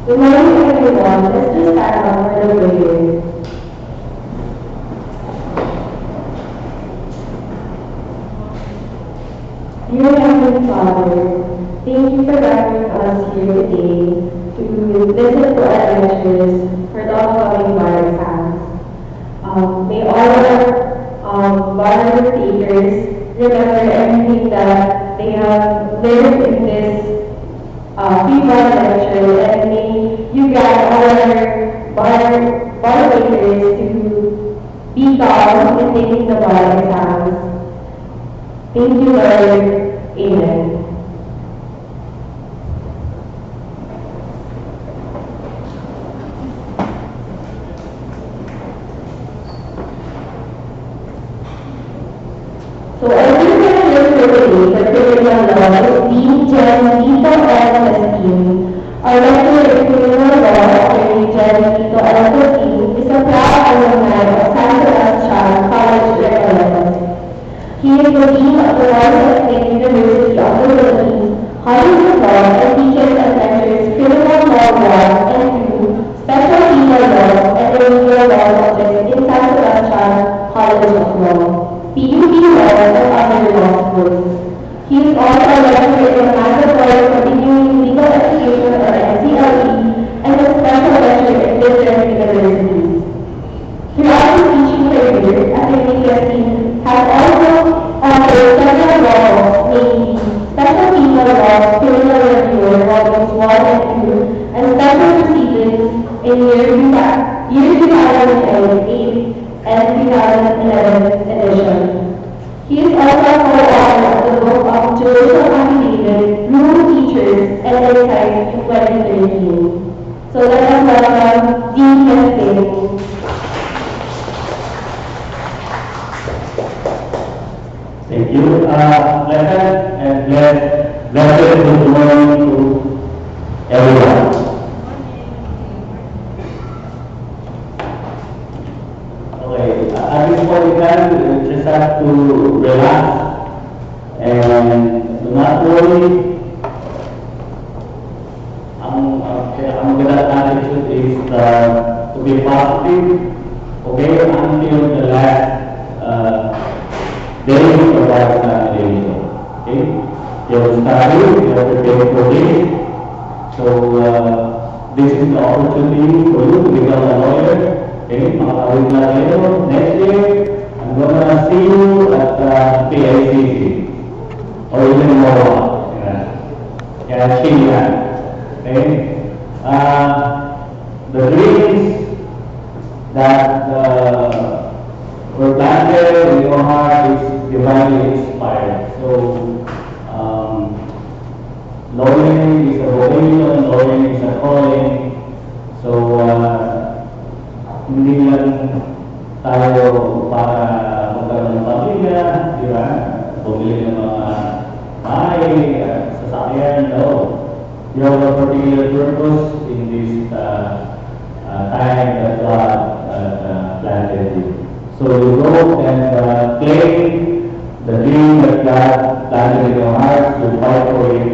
Good morning, everyone. Let's just stand up for the prayer. Dear Heavenly Father, thank you for gathering us here today to listen to our lectures for the upcoming bar exams. May all our bar takers remember everything that they have learned in this pre-bar lecture, and may you grant all our bar takers to be calm in taking the bar exams. Thank you, Lord. Amen. So our speaker here for today, the criminal law, is Dean Jen Tito L. Castillo. Our lecturer in criminal law, Attorney Jen Tito L. Castillo, is a proud alumni of San Sebastian College, Riguera. He is the Dean of the Royal State University of the Philippines, College of Law, and teaches and lectures criminal law 1 and 2, special penal law, and remedial law subjects in San Sebastian College of Law, PUP Law, and other law schools. He is also a lecturer in mandatory continuing legal education or MCLE, and a special lecturer in different universities. Throughout his teaching career, Atty. has also authored several laws, namely Special Penal Law, Criminal Review, Volumes 1 and 2, and Special Proceedings in year 2008 and 2011 edition. He is also a co-author of the book of Judicial Affidavit, Rule Teachers, and Insights in 2013. So let us welcome Dean Castillo. Thank you. Blessed good morning to everyone. Okay, at this point in time, we just have to relax and do not worry. Ang magandang attitude is to be positive, okay, until the last day of our examination. Okay? You have studied, you have prepared for this. So, this is the opportunity for you to become a lawyer. Okay? Mga kawit na kayo. Next year, I'm gonna see you at PICC. Or even more. Yeah, achieve that. Okay? The dreams that were planted in your heart is divinely inspired. So, lawyering is a vocation, lawyering is a calling. So, hindi lang tayo para magkaroon ng pamilya, di ba? Bumili ng mga bahay, sasakyan, no. You have a particular purpose in this time that God planted you. So you go and claim the dream that God planted in your heart, you fight for it,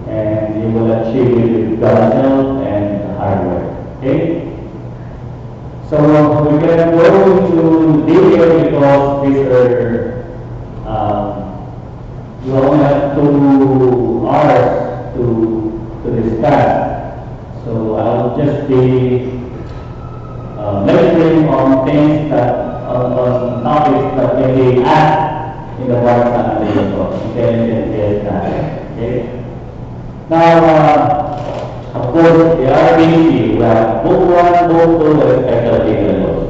and you will achieve it with God's help and hard work. Okay? So we can go into detail because these are, you only have 2 hours to discuss. So I'll just be lecturing on things that on topics that can be asked in the bar examination. Okay? Now, of course, the RBC, we have book 1, book 2, and special penal laws.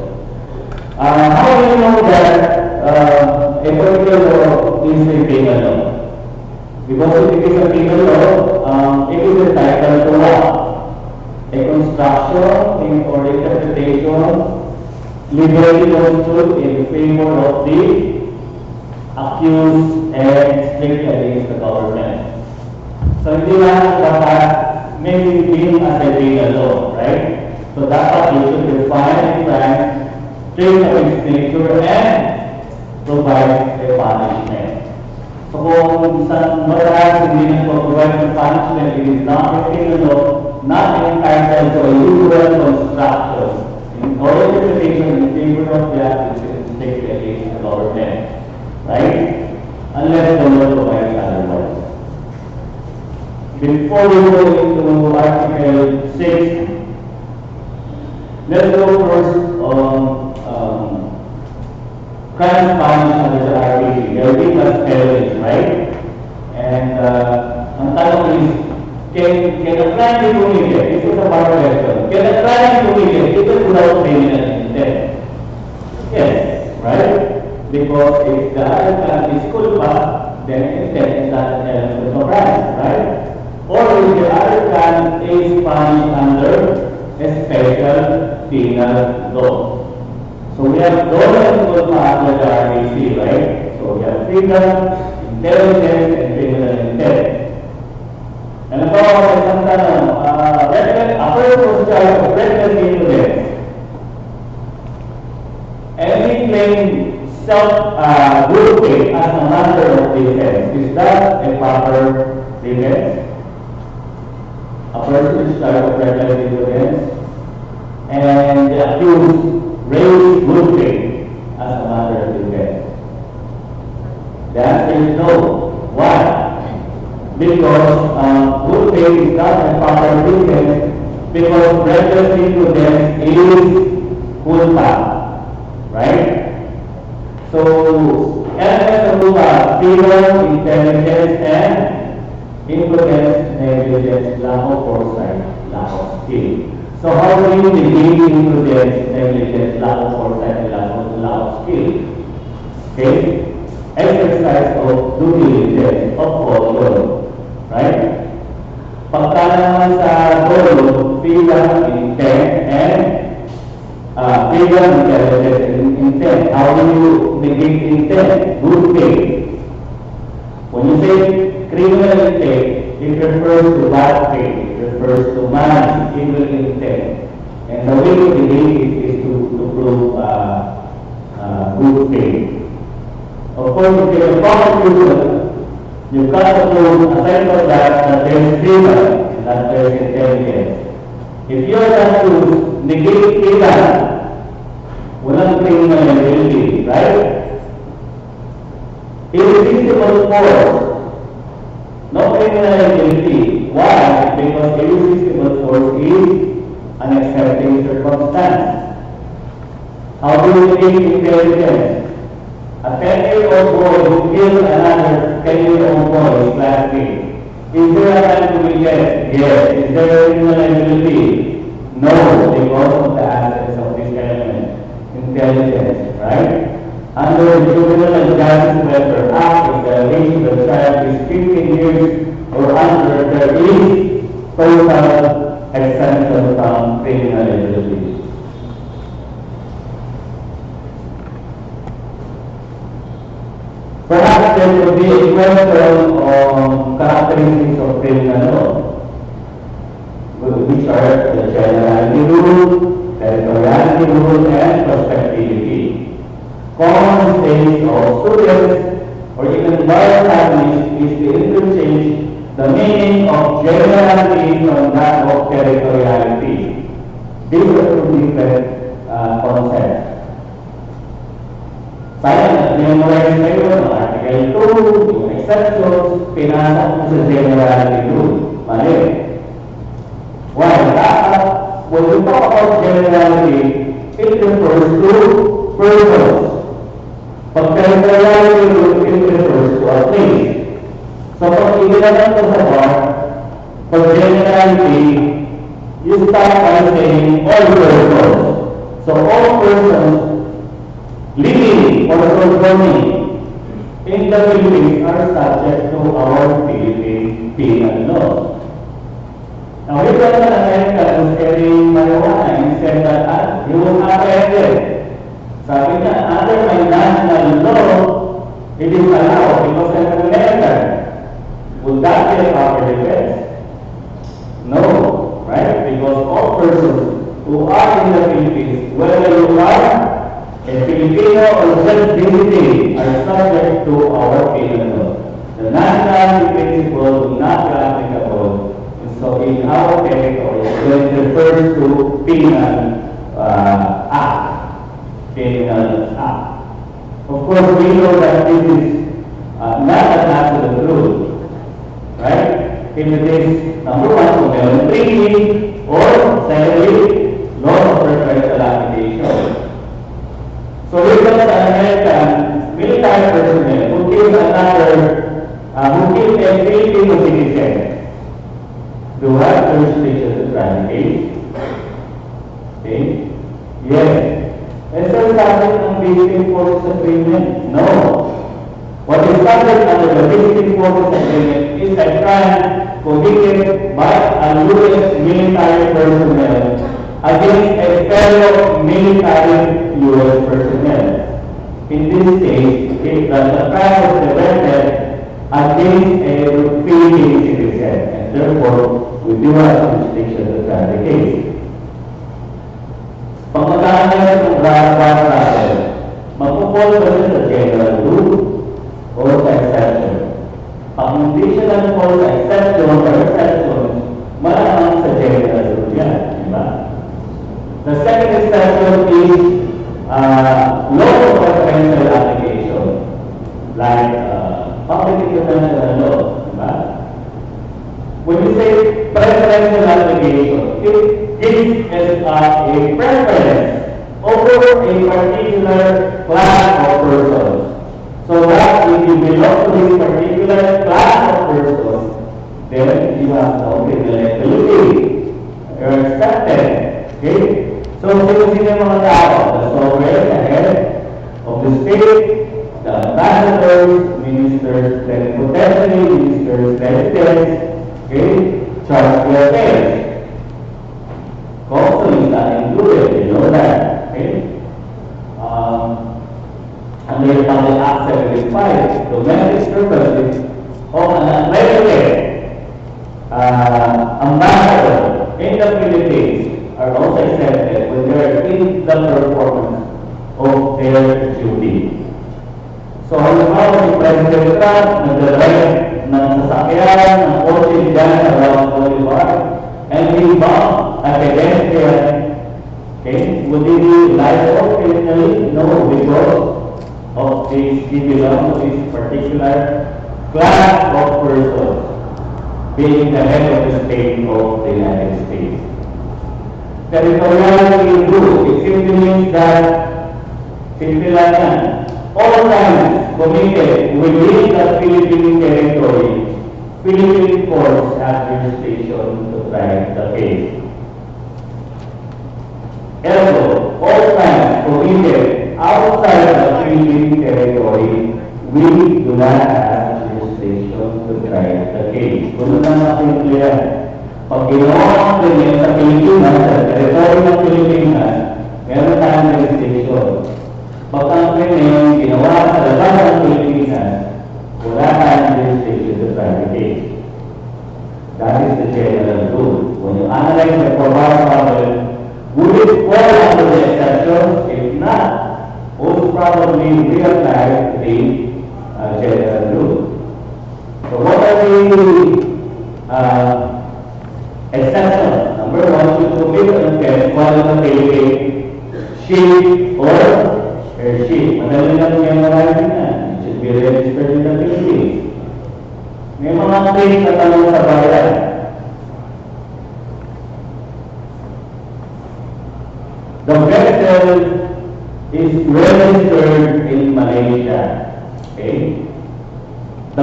How do you know that a particular law is a penal law? Because if it is a penal law, it is entitled to what? A construction or interpretation liberally construed in favor of the accused and strict against the government. So hindi lang dapat may deem as a penal law, right? So dapat you should define crime, trace of its nature, and provide a punishment. So kung isang maras hindi na provide a punishment, it is not a penal law, not entitled to a usual construction or interpretation in favor of the act which takes against the government, right? Unless the law provides otherwise. Before we go into Article 6, let's go first on crimes punished under the RPC. There are different felonies, right? And ang tanong is, can a crime be committed? This is a part question. Can a crime be committed even without criminal intent? Yes, right? Because if the applicant is culpa, then intent is not an element of crime, right? Or if the applicant is punished under a special penal law. So we have government culpa under the RAC, right? So we have freedom, intelligence, and criminal intent. And about isang tanong, a person was charged of reckless imprudence. Any claim self-good faith as a matter of defense, is that a proper defense? A person is charged of reckless imprudence, and the accused raised good faith as a matter of defense. The answer is no. Why? Because good faith is not a proper defense, because reckless imprudence is culpa, right? So, elements of culpa, fear, intelligence, and imprudence, negligence, lack of foresight, lack of skill. So how do you negate imprudence, negligence, lack of foresight, and lack of skill? Okay? Exercise of due diligence, of caution, right? Pagka naman sa dolo, freedom, intent, and freedom, intelligence, and intent. How do you negate intent? Good faith. When you say criminal intent, it refers to bad faith. It refers to malice, evil intent. And the way to negate it is to prove good faith. Of course, if you have a prosecution, you've got to prove, aside from that there is freedom, that there is intelligence. If you are going to negate freedom, walang criminal liability, right? Irresistible force, no criminal liability. Why? Because irresistible force is an accepting circumstance. How do you negate intelligence? A 10-year-old boy who kills another 10-year-old boy is classmate. Is there a time to be yes? Yes. Is there a criminal liability? No, because of the absence of this element, intelligence, right? Under the Juvenile and Justice Welfare Act, if the age of the child is 15 years or under, there is total exemption from criminal liability. Perhaps there could be a question on characteristics of criminal law, which are the generality rule, territoriality rule, and prospectivity. Common mistakes of students or even lawyer families is to interchange the meaning of generality from that of territoriality. These are two different concepts. Saya memorize kayo ng Article 2, yung exceptions, pinasok mo sa generality rule. Mali. Why? When we talk about generality, it refers to persons. Pag territoriality rule, it refers to a place. So pag ibinagan ko sa bar, pag generality, you start by saying all persons. So all persons living or sojourning in the Philippines are subject to our Philippine penal law. Now, we got an American who's carrying marijuana and said that he was apprehended. Sabi niya, under my national law, it is allowed because I'm an American. Would that be a proper defense? No, right? Because all persons who are in the Philippines, whether you are a Filipino or just visiting, are subject to our penal law. The nationality principle will not be applicable in So in our territory, when it refers to penal act, penal act. Of course, we know that this is not an absolute rule, right? If it is number one, so treaty, or secondly, law of preferential application. So we got an American military personnel who killed who killed a Filipino citizen. Do you have jurisdiction to try the case? Okay? Yes. And so subject ng visiting forces agreement? No. What is subject under the visiting forces agreement is a crime committed by a U.S. military personnel against a fellow military U.S. personnel. In this case, the crime was directed against a Filipino citizen, and therefore, we do have jurisdiction to try the case. Pagkakaroon ng Riguera natin, magpupol ba siya sa general rule o sa exception? Ang hindi siya lang po sa exception or exception, malamang sa general rule yan, di ba? The second exception is law of preferential application, like public international law, di ba? When you say preferential application, it gives us a preference over a particular class of persons. So that if you belong to this particular class of persons, then you have no privilege. You're accepted. Okay? So sino-sino yung mga tao? The sovereign, the head of the state, the ambassadors, ministers, plenipotentiary, ministers, presidents, okay? Charge their affairs. Also is not included, you know that, okay? Under Public Act 75, domestic purposes of an accredited ambassador in the Philippines are also accepted when they are in the performance of their duty. So, halimbawa si President Trump nagdadrive ng sasakyan ng kotse dyan around Bolivar, and he bumped a pedestrian. Okay? Would he be liable criminally? No, because of this, he belongs to this particular class of persons, being the head of the state of the United States. Territoriality rule, it simply means that, simple lang yan, all crimes committed within the Philippine territory, Philippine courts have jurisdiction to try the case. Ergo, all crimes committed outside the Philippine territory, we do not have jurisdiction to try the case. Kung natin clear, pag ginawa ang krimen sa Pilipinas, sa territory ng Pilipinas, meron tayong jurisdiction. Pag ang krimen ginawa sa labas ng Pilipinas, wala tayong jurisdiction to try the case. That is the general rule. When you analyze the provided problem, would it fall under the exceptions? If not, most probably we apply the general rule. So what are the exceptions? Number one, to commit an offense while on a ship or airship. Madali lang memorizing yan. It should be registered in the Philippines. May mga trace na tanong sa bayan. The vessel is registered in Malaysia. Okay? The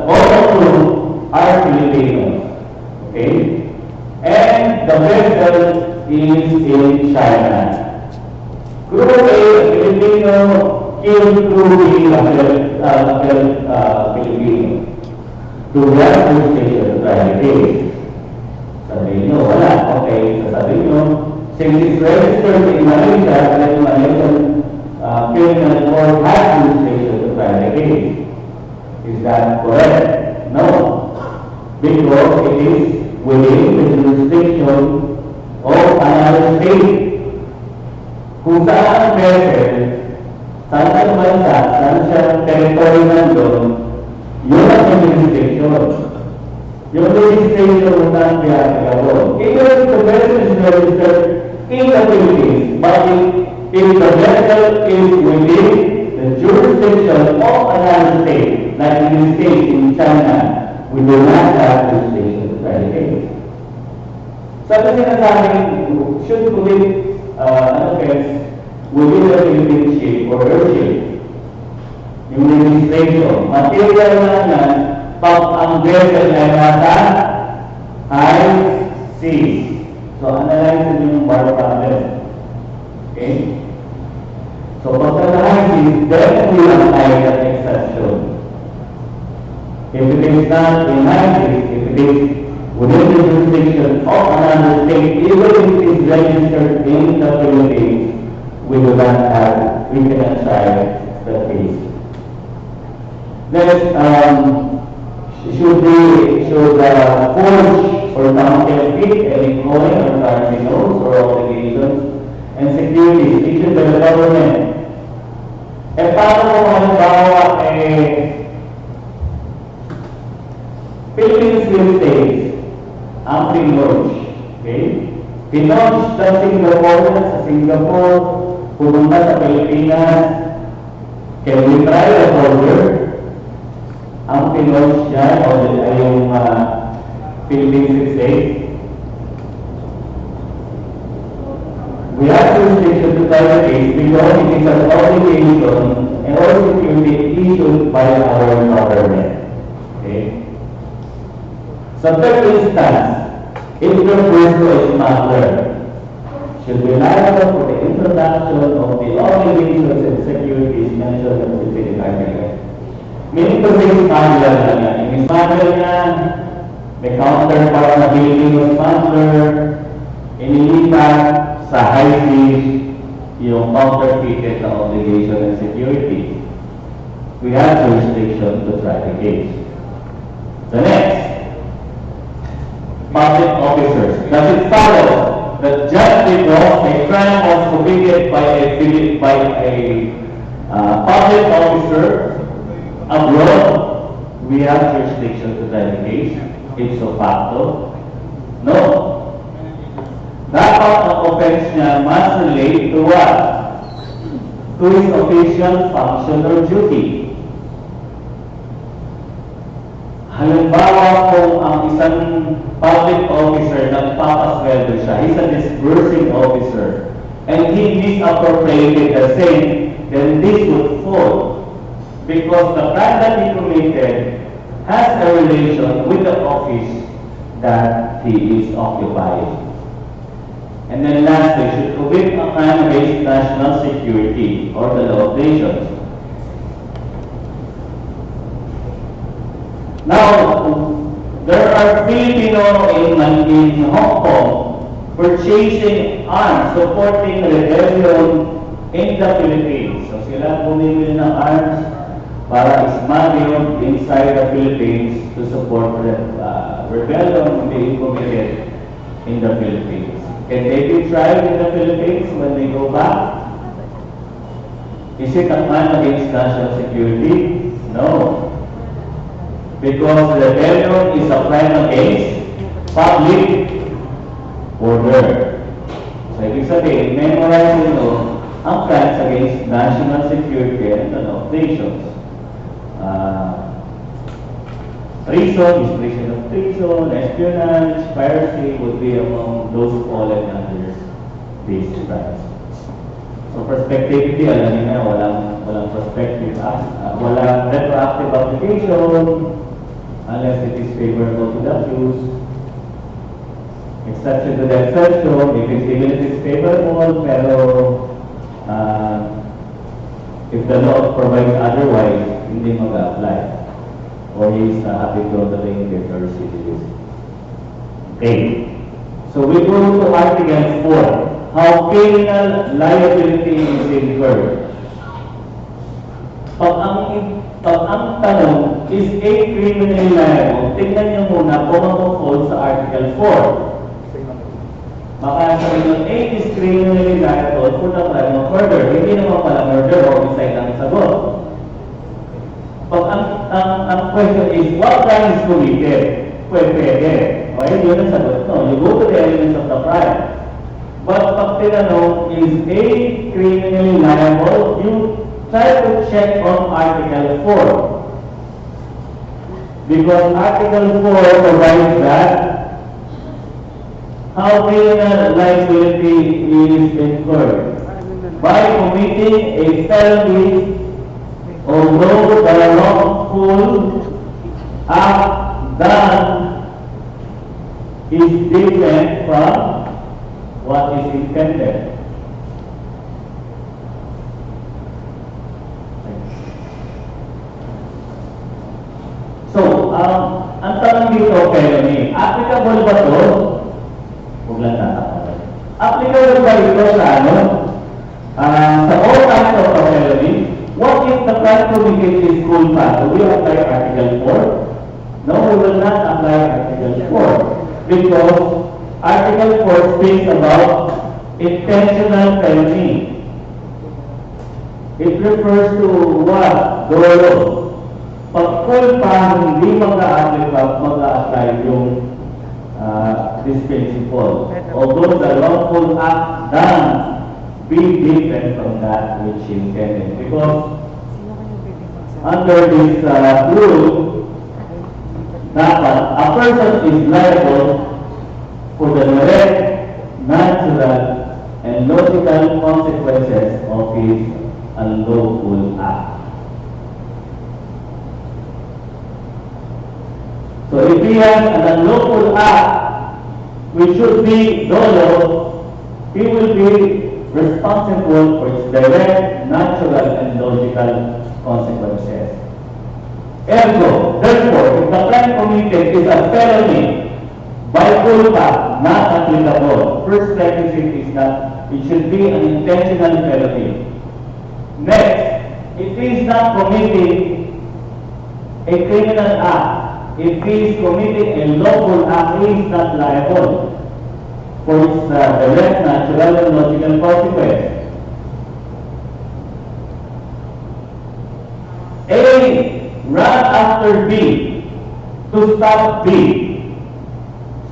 all crew are Filipinos. Okay? And the vessel is in China. Crew A, Filipino, killed crew B, Filipino. Do we have jurisdiction to try the case? Sabihin nyo, wala. Okay, sasabihin nyo, since it's registered in Malaysia, then Malaysian criminal court has jurisdiction to try the case. Is that correct? No. Because it is within the jurisdiction of another state. Kung saan ang vessel, saan ang bansa, saan siyang territory nandun, yun ang jurisdiction. Yung registration ng applicable. Even if the vessel is registered in the Philippines, but if the vessel is within the jurisdiction of another state, like in this case in China, we do not have jurisdiction to try the case. So ito sinasabing, should commit an offense within the Philippine ship or her ship. Yung registration, material na yan, pag ang vessel ay nasa high seas. So, analyze yung bar problem. Okay? So, pag sa high seas, then we apply that exception. If it is not in high seas, if it is within the jurisdiction of another state, even if it is registered in the Philippines, we cannot try the case. Next, should forge or counterfeit any coin or currency notes or obligations and securities issued by the government. Paano kung halimbawa Philippines will States ang pinodge. Okay? Pinodge sa Singapore, pumunta sa Pilipinas, can we try the border? Ang pinodge niya ay yung Philippines State. We have jurisdiction to try the case because it is an obligation and all security issued by our government. Okay? Sa third instance, if the person is smuggler, should be liable for the introduction of the obligations and securities mentioned in the specific article. Meaning to say smuggler na yan. Yung smuggler niya, may counterpart na Filipino smuggler, inilipat sa high seas yung counterfeited na obligation and security. We have jurisdiction to try the case. The next, public officers. Does it follow that just because a crime was committed by a public officer abroad, we have jurisdiction to try the case? Ipso facto? No. Dapat ang offense niya must relate to what? To his official function or duty. Halimbawa kung ang isang public officer nagpapasweldo siya, he's a disbursing officer, and he misappropriated the same, then this would fall. Because the crime that he committed has a relation with the office that he is occupying. And then lastly, should commit a crime against national security or the law of nations. Now, there are Filipino in Hong Kong purchasing arms, supporting rebellion in the Philippines. So sila bumibili ng arms para smuggle inside the Philippines to support rebellion being committed in the Philippines. Can they be tried in the Philippines when they go back? Is it a crime against national security? No. Because rebellion is a crime against public order. So ibig sabihin, memorize nyo ang crimes against national security and the law of nations. Treason, misprision of treason, espionage, piracy would be among those fallen under these crimes. So prospectivity, alam niyo na, walang prospective, walang retroactive application unless it is favorable to the accused. Exception to the exception, even if it's favorable, pero if the law provides otherwise, hindi mag-apply. Or he is happy to the plaintiff or citizen. Okay. So we go to Article 4. How criminal liability is incurred. Pag ang tanong, is a criminally liable, tingnan niyo muna kung mag-fall sa Article 4. Baka sabihin nyo, A is criminally liable for the crime of murder. Hindi naman pala murder o homicide ang sagot. Pag ang question is, what crime is committed? pwede. Okay, yun ang sagot, no? You go to the elements of the crime. But pag tinanong, is A criminally liable? You try to check on Article 4. Because Article 4 provides that how criminal liability is incurred by committing a felony, although the wrongful act done is different from what is intended. So, ang tanong dito, felony, applicable ba ito? Huwag lang tatakot. Applicable ba ito sa ano? Sa all types of felony, what if the crime committed is school pass? Do we apply Article 4? No, we will not apply Article 4 because Article 4 speaks about intentional felony. It refers to what? Dolo. Pag full pa, hindi mag-a-apply yung this principle. Although the wrongful act done be different from that which is intended. Because under this rule, dapat a person is liable for the direct, natural, and logical consequences of his unlawful act. So if he has an unlawful act, which should be dolo, he will be responsible for its direct, natural, and logical consequences. Ergo, therefore, if the crime committed is a felony, by culpa, not applicable. First requisite is that it should be an intentional felony. Next, if he is not committing a criminal act, if he is committing a lawful act, he is not liable for its direct, natural, and logical consequence. A run after B to stop B.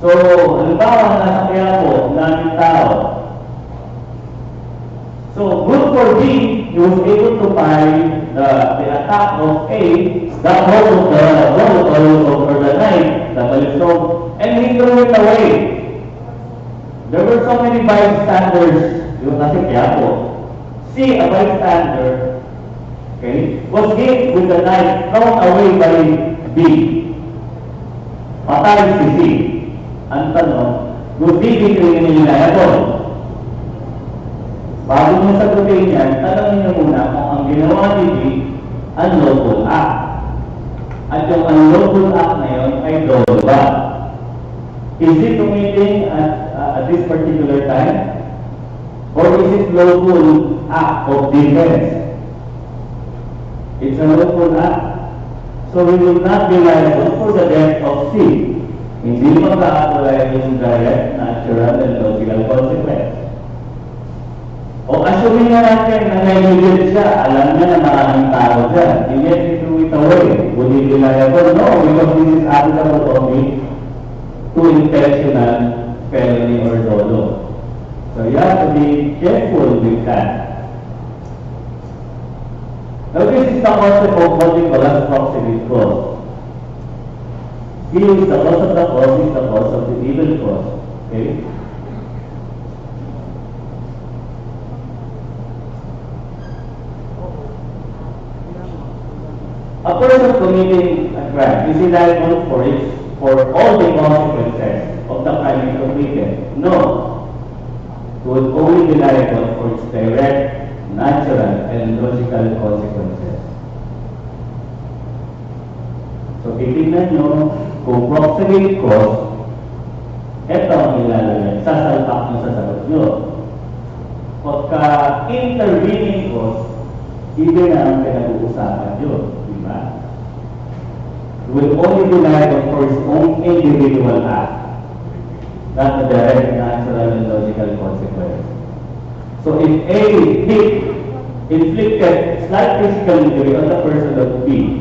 So, halimbawa, nasa kaya po, daming tao. So, good for B, he was able to find the attack of A, that hold of the bullet or the knife, the balisong, and he threw it away. There were so many bystanders, yung kasi kaya po. C, a bystander, okay, was hit with the knife thrown away by B. Patay si C. Ang tanong, would B be criminally liable? Bago mo sagutin yan, tanongin niyo muna kung ang ginawa ni B, unlawful act. At yung unlawful act na yun ay dolo ba? Is it committing at this particular time? Or is it lawful act of defense? It's a lawful act. So we will not be liable for the death of C. Hindi mag-a-apply yung direct, natural, and logical consequence. O assuming na natin na negligent siya, alam niya na maraming tao dyan. And yet he threw it away. Would he be liable? No, because this is applicable only to intentional felony or dolo. So you have to be careful with that. Now this is the concept of what we call as proximate cause. He is the cause of the cause, is the cause of the evil cause. Okay? A person committing a crime, is he liable for all the consequences of the crime he committed? No. He would only be liable for its direct, natural, and logical consequences. So, titignan nyo, kung proximate cause, ito ang ilalagay, sasalpak nyo sa sagot nyo. Pagka intervening cause, iba na ang pinag-uusapan nyo. Will only be liable for his own individual act, not the direct, natural, and logical consequence. So if A inflicted slight physical injury on the person of B,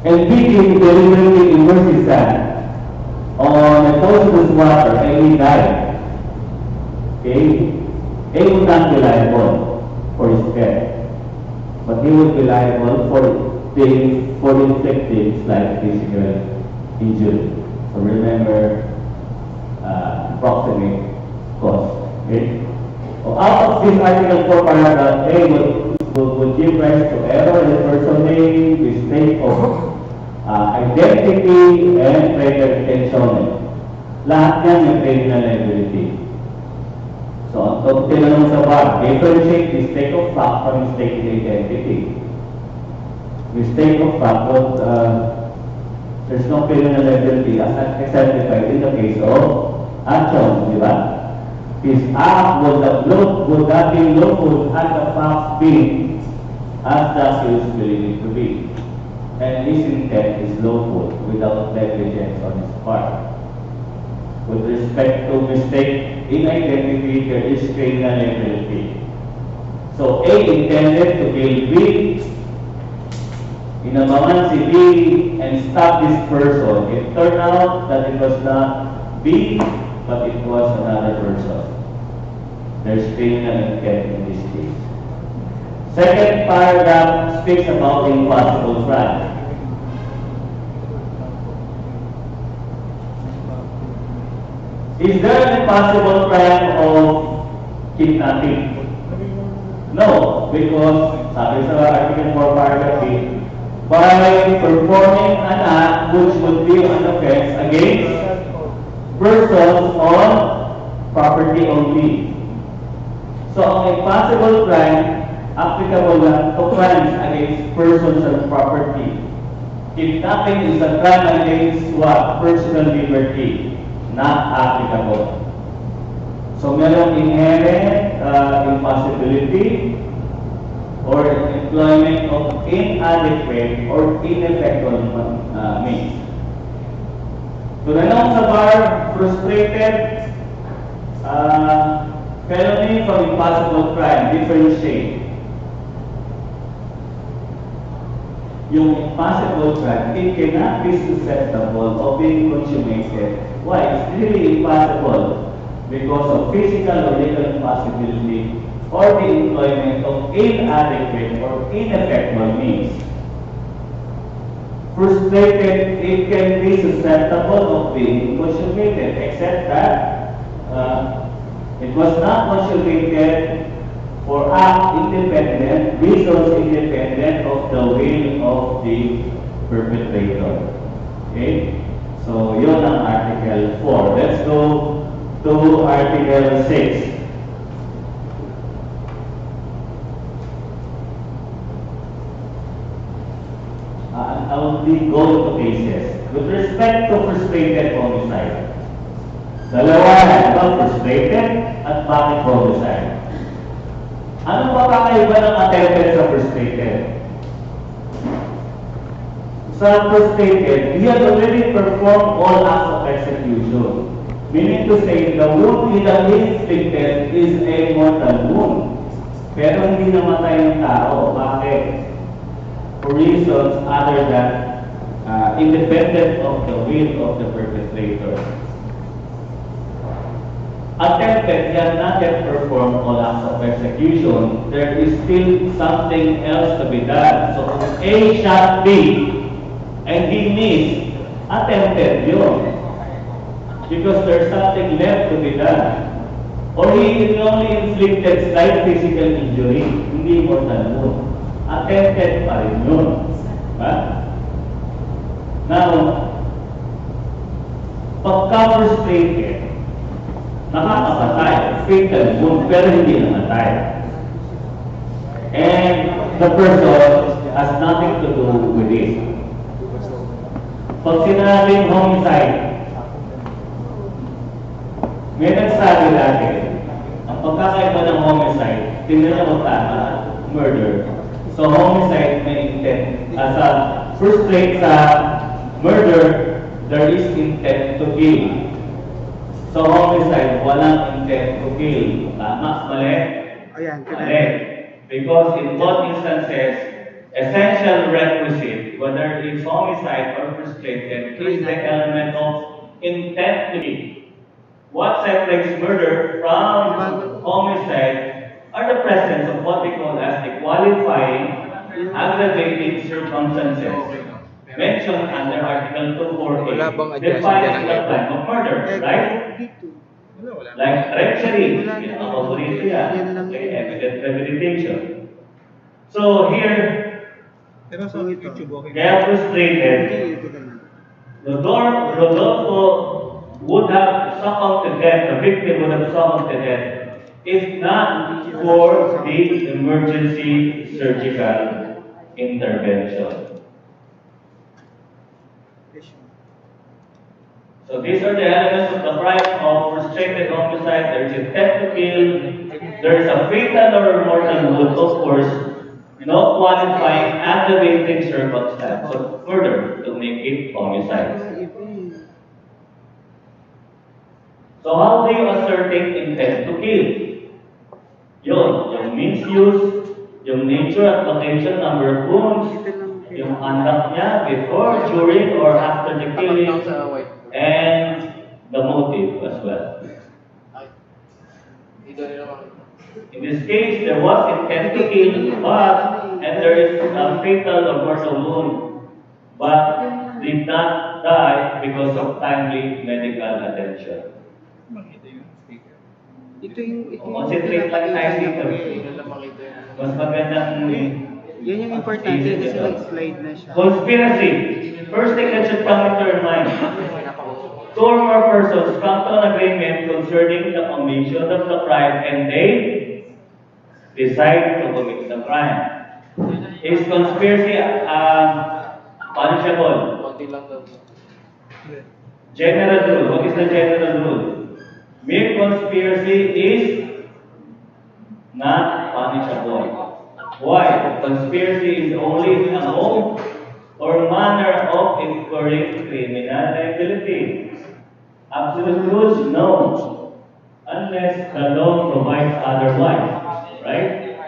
and B deliberately immerse his hand On the Toast water, A died. Okay? A was not be liable for his death, but he would be liable for inflicting slight physical injury. So remember, approximate cause. Okay? So out of this Article 4 paragraph, A would give rise to error in personally, mistake of identity, and pretertention. Lahat yan may criminal liability. So, ang top tinanong sa bar, differentiate mistake of fact from mistaken identity. Mistake of fact, there's no criminal liability as exemplified in the case of action, di ba? His act would have been lawful had the facts been as the accused believed it to be. And his intent is lawful without negligence on his part. With respect to mistake in identity, there is criminal liability. So A intended to kill B, inabangan si B, and stop this person. It turned out that it was not B, but it was another person. There's criminal intent in this case. Second paragraph speaks about the impossible crime. Is there an impossible crime of kidnapping? No, because sabi sa Article 4 paragraph B, by performing an act which would be an offense against persons on property only. So ang impossible crime applicable lang to crimes against persons and property. Kidnapping is a crime against what? Personal liberty. Not applicable. So merong inherent impossibility or employment of inadequate or ineffectual means. Tunanong sa bar, frustrated, felony from impossible crime, differentiate. Yung impossible crime, it cannot be susceptible of being consummated. Why? It's really impossible because of physical or legal impossibility or the employment of inadequate or ineffectual means. Frustrated, it can be susceptible of being consummated, except that it was not consummated for act independent, reasons independent of the will of the perpetrator. Okay? So, yun ang Article 4. Let's go to Article 6. I will be going to cases. With respect to frustrated homicide, dalawa, frustrated at bakit homicide? Ano ba kakaiba ng attempted sa frustrated? Sa frustrated, he had already performed all acts of execution. Meaning to say, the wound he had inflicted is a mortal wound. Pero hindi namatay ng tao. Bakit? For reasons other than independent of the will of the perpetrator. Attempted, he had not yet performed all acts of execution. There is still something else to be done. So, A shot B, and he missed. Attempted yun. Because there's something left to be done. Or he only inflicted slight physical injury, hindi mortal wound. Attempted pa rin yun. Diba? Now, pagka-frustrated, nakakapatay, fatal wound, pero hindi namatay. And the person has nothing to do with this. Pag sinabing homicide, may nagsabi natin, ang pagkakaiba ng homicide, tingnan mo tama, murder. So homicide may intent. As a first rate sa murder, there is intent to kill. So homicide, walang intent to kill. Tama? Mali? Mali. Because in both instances, essential requisite, whether it's homicide or frustrated, is the element of intent to kill. What separates murder from homicide are the presence of what we call as the qualifying aggravating circumstances mentioned under Article 248 defines the crime of murder, right? Like treachery, paborito yan, okay, evident premeditation. So here, kaya frustrated, Rodolfo would have succumbed to death, the victim would have succumbed to death, if not for the emergency surgical intervention. So these are the elements of the crime of frustrated homicide. There is intent to kill, there is a fatal or mortal wound, of course, no qualifying aggravating circumstance of murder to make it homicide. So how do you ascertain intent to kill? Yung means used, yung nature at location, number of wounds, yung conduct niya before, during, or after the killing, and the motive as well. In this case, there was intent to kill, and there is a fatal or mortal wound, but did not die because of timely medical attention. Concentrate lang tayo dito. Mas magandang yan yung importante kasi nag-slide na siya. Conspiracy. First thing that should come into your mind. Two or more persons come to an agreement concerning the commission of the crime and they decide to commit the crime. Is conspiracy punishable? General rule. What is the general rule? Mere conspiracy is not punishable. Why? Conspiracy is only a mode or manner of incurring criminal liability. Absolute rules, no. Unless the law provides otherwise. Right?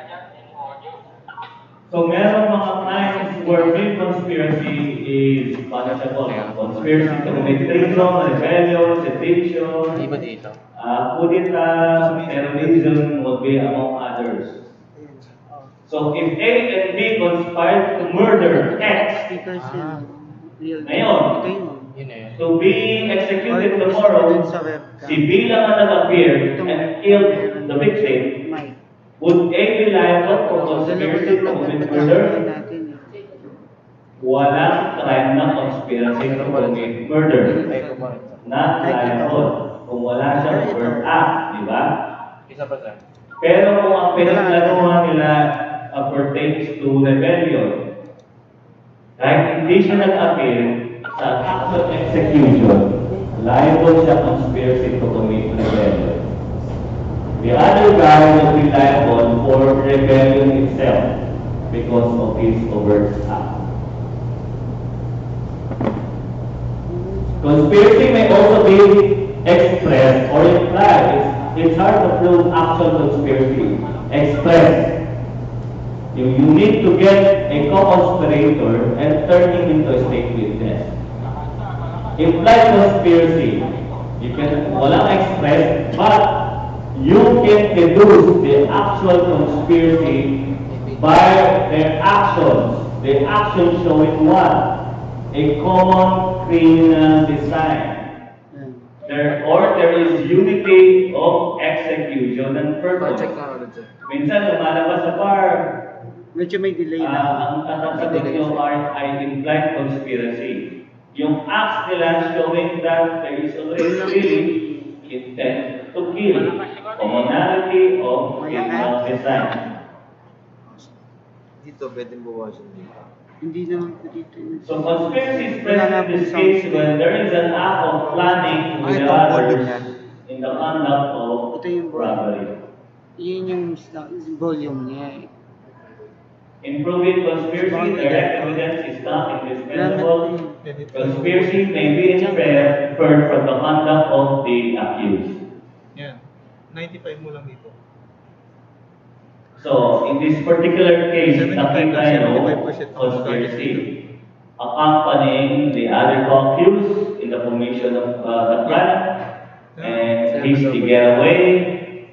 So meron mga crimes where mere conspiracy is punishable. Conspiracy to commit treason, rebellion, sedition, kudeta, terrorism would be among others. So if A and B conspired to murder X, ngayon, to be executed tomorrow, si B lang ang nag-appear and killed the victim, would A be liable for conspiracy to commit murder? Walang crime ng conspiracy to commit murder. Not liable. Kung wala siyang overt act, di ba? Pero kung ang pinaglanuhan nila pertains to rebellion, kahit hindi siya nag-appear sa act of execution, liable siya conspiracy to commit rebellion. The other guy will be liable for rebellion itself because of his overt act. Conspiracy may also be expressed or implied. It's hard to prove actual conspiracy. Expressed. You need to get a co-conspirator and turn him into a state witness. Implied conspiracy. You can walang express, but you can deduce the actual conspiracy by their actions. The actions showing what? A common criminal design. There is unity of execution and purpose. Minsan lumalabas sa bar, medyo may delay na. Ang sasagot nyo ay implied conspiracy. Yung acts nila showing that there is already intent to kill. Commonality of criminal design. Dito, pwedeng bawasan dito. Hindi naman po dito. So conspiracy is present in this case when there is an act of planning with the others in the conduct of robbery. Yun yung volume niya. In proving conspiracy, direct evidence is not indispensable. Conspiracy may be inferred from the conduct of the accused. Yan. 95 mo lang dito. So, in this particular case, nakita nyo conspiracy. accompanying the other accused in the commission of the crime, and hasty getaway,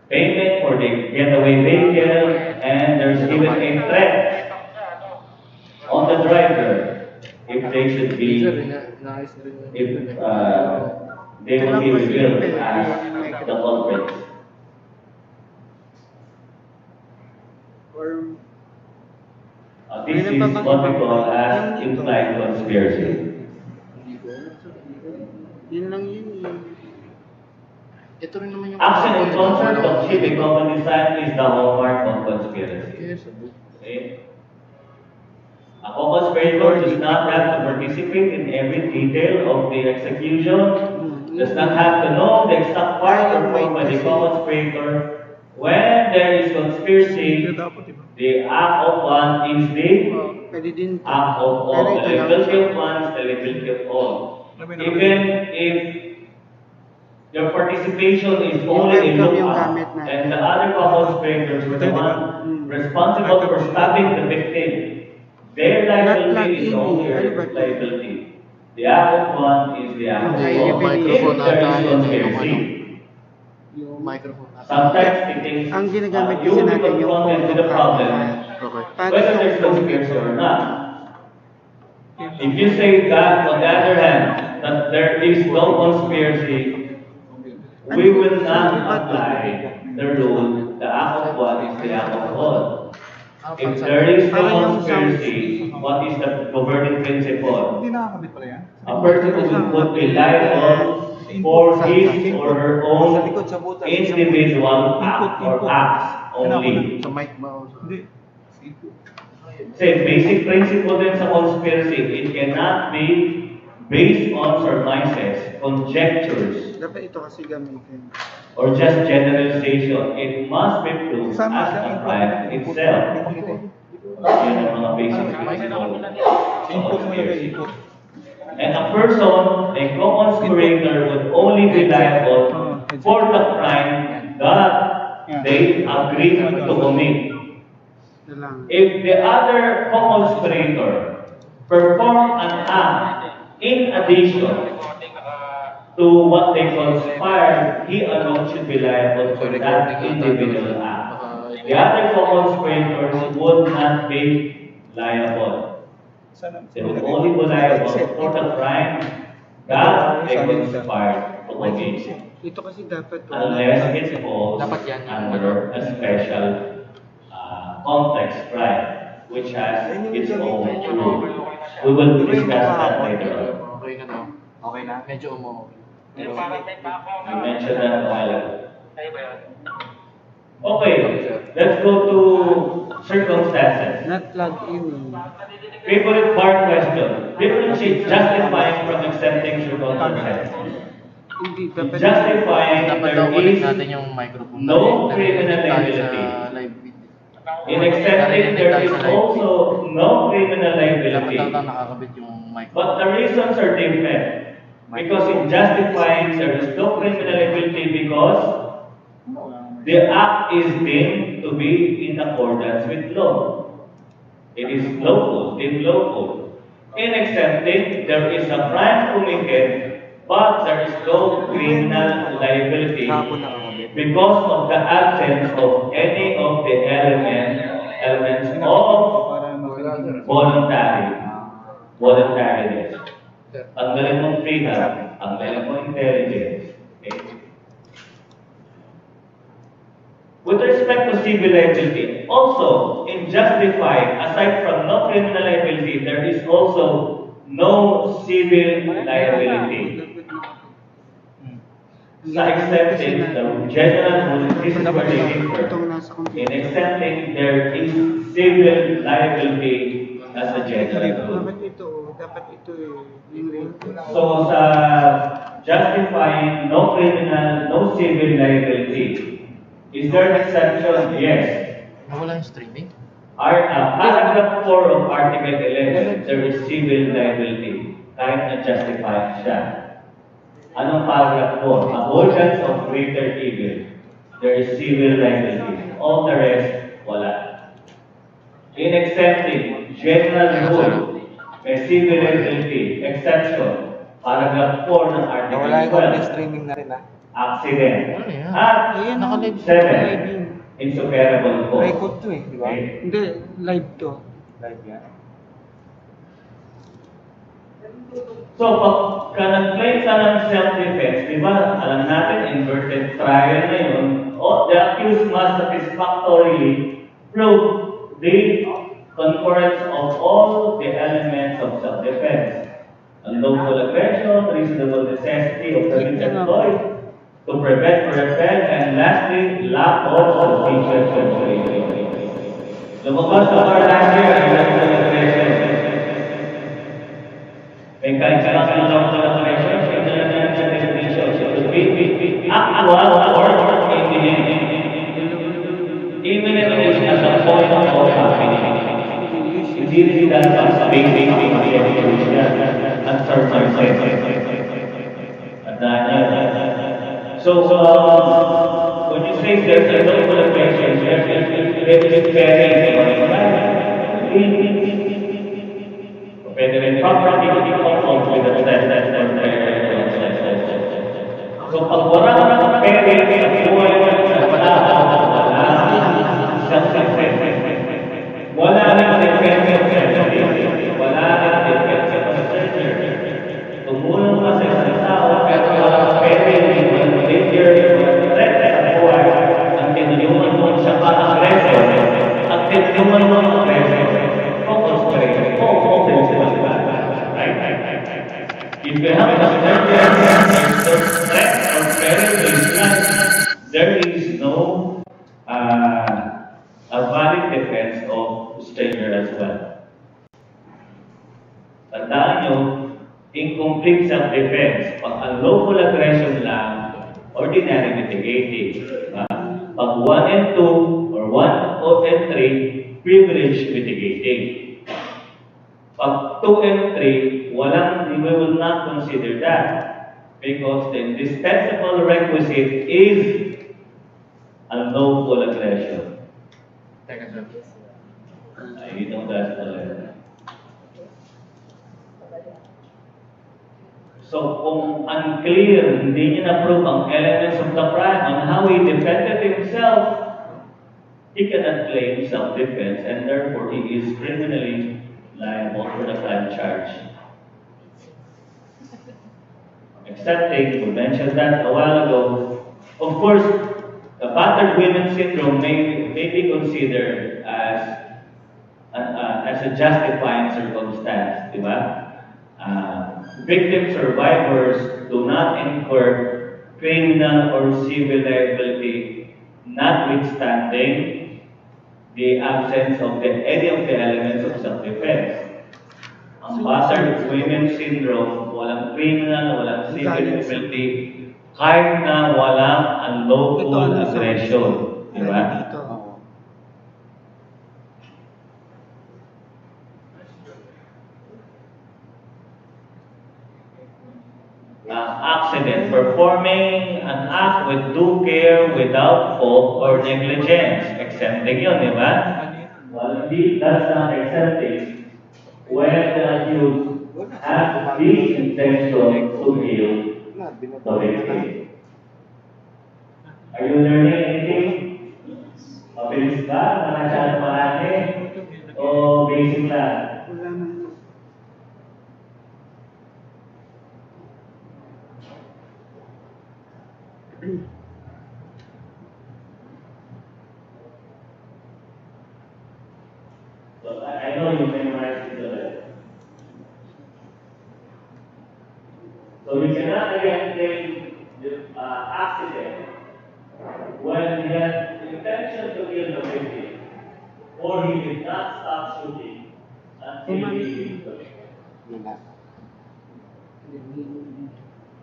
payment for the getaway vehicle, and there's even a threat on the driver if they should be, if they will be revealed as the culprits. Or This is what we call as implied conspiracy. yun lang yun. Ito rin naman yung... Action in concert of shipping company design is the hallmark of conspiracy. Okay? A co-conspirator does not have to participate in every detail of the execution, does not have to know the exact part performed by the co-conspirator. When there is conspiracy, the act of one is the Pwede din. act of all. The liability of one is the liability of all. Even if your participation is only a lookout, and the other co-conspirators were the one responsible for stopping the victim, their liability is only your liability. The act of one is the act of all. If there is conspiracy, Microphone. sometimes it is Ang ginagamit you kasi will be natin yung confronted with the problem, Okay. whether there's conspiracy or not. If you say that, on the other hand, that there is no conspiracy, we will not apply the rule, the act of one is the act of all. If there is no conspiracy, what is the governing principle? Hindi nakakabit pala yan. A person would be liable for his or her own individual act or acts only. Sa mic ba? Hindi. Say, basic principle din sa conspiracy, it cannot be based on surmises, conjectures, Dapat ito kasi gamitin. or just generalization. It must be proved as a crime itself. Yan ang mga basic principle of conspiracy. And a person, a co-conspirator, would only be liable for the crime that they agreed to commit. If the other co-conspirator performed an act in addition to what they conspired, he alone should be liable for that individual act. The other co-conspirators would not be liable. They would only be liable for the crime that they conspired to commit, Ito kasi dapat unless it falls Dapat yan. under a special complex crime, which has its own rule. We will discuss that later on. Okay na no? Okay na? Medyo umo. I mentioned that a while ago. Okay, let's go to circumstances. not log in. Favorite part question. Differentiate justifying from accepting circumstances. Hindi, In dapat justifying, Dapat daw there ulit is natin yung microphone. no Narinig criminal tayo liability. sa live video. In accepting, there is also no criminal Dapat liability. daw nakakabit yung microphone. But the reasons are different. Because in justifying, there is no criminal liability because the act is deemed to be in accordance with law. It is lawful, deemed lawful. In accepting, there is a crime committed, but there is no criminal liability because of the absence of any of the elements of voluntariness. Ang galing mong freedom, ang galing mong intelligence. Okay? With respect to civil liability, also in justifying, aside from no criminal liability, there is also no civil liability. Sa accepting the general rule, this is where they differ. In accepting, there is civil liability as a general rule. Dapat ito yung So sa justifying no criminal, no civil liability, is there an exception? Yes. Nawala yung streaming? Paragraph 4 of Article 11, there is civil liability. Kahit na-justify siya. Anong paragraph 4? Avoidance of greater evil. There is civil liability. All the rest, wala. In accepting general rule, may civil liability, exception, paragraph 4 ng Nawala Article yung complete 12, streaming natin ha. accident. Ano yan? At Ayan, Naka-live. 7, insuperable cause. Record to eh, di ba? Okay. Hindi, live to. Live yan. So, pagka nag-claim ka ng self-defense, di ba, alam natin, inverted trial na yun, the accused must satisfactorily prove the concurrence of all the elements of self-defense. Unlawful aggression, reasonable necessity of the employed to prevent or repel, and lastly, lack of sufficient consideration. Lumabas sa bar last year, unlawful aggression. May kahit-kahit ng unlawful aggression, it could be actual or imminent. Imminent is at the point of happening. Hindi rin dapat sa basic execution at circumstances. So, when you say there's a local aggression, there is pwede rin property to be coupled with the so, pag wala ng pwede sa buhay ng tao, wala self-defense. Wala rin defense of self-defense. Wala rin defense of surgery. Tumulong ka sa isang tao, pero walang pwede, walang danger, walang threat sa buhay. Ang tinulyungan mo siya pa-aggressor. Ang tinulyungan mo ang aggressor. Focus pa rin. Focus sa mga right? If you have a surgery, there's threat or peril to his life, there is no a valid defense of stranger as well. Tandaan nyo, incomplete self-defense. Pag unlawful aggression lang, ordinary mitigating. Pag 1 and 2 or 1 and 3, privilege mitigating. Pag 2 and 3, we will not consider that because the indispensable requisite is unlawful aggression. Teka, sir. You know that already. So, kung unclear, hindi niya na-prove ang elements of the crime on how he defended himself, he cannot claim self-defense and therefore he is criminally liable for the crime charge. Accepting, we mentioned that a while ago. Of course, the battered women syndrome may be considered as a justifying circumstance, di ba? Victim survivors do not incur criminal or civil liability, notwithstanding the absence of any of the elements of self-defense. Ang battered women syndrome, walang criminal, walang civil liability, kahit na walang unlawful aggression. Di ba? Accident, performing an act with due care without fault or negligence. Exempting yun, di ba? Well, indeed, that's not exempting when the accused has the intention to kill the victim. Are you learning anything? Mabilis ba? Masyado marami? O basic lang? So I know you memorized it already. So we cannot again claim the accident when he had intention to kill the victim or he did not stop shooting until he killed the victim.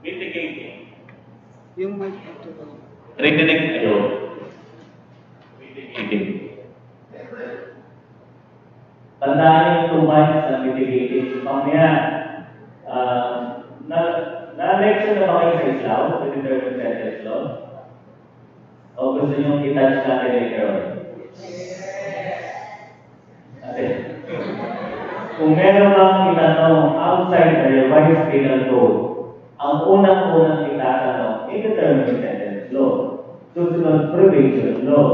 Mitigating. Yung mic ito. Rinig kayo. Mitigating. Tandaan yung 2 months na mitigating. Mamaya, na-lecture na ba kayo sa Islam? Sa interpretation sa Islam? O gusto nyo i-touch natin later on? kung meron bang itanong outside the revised penal code, ang unang-unang itatanong, indeterminate sentence law. Susunod, probation law.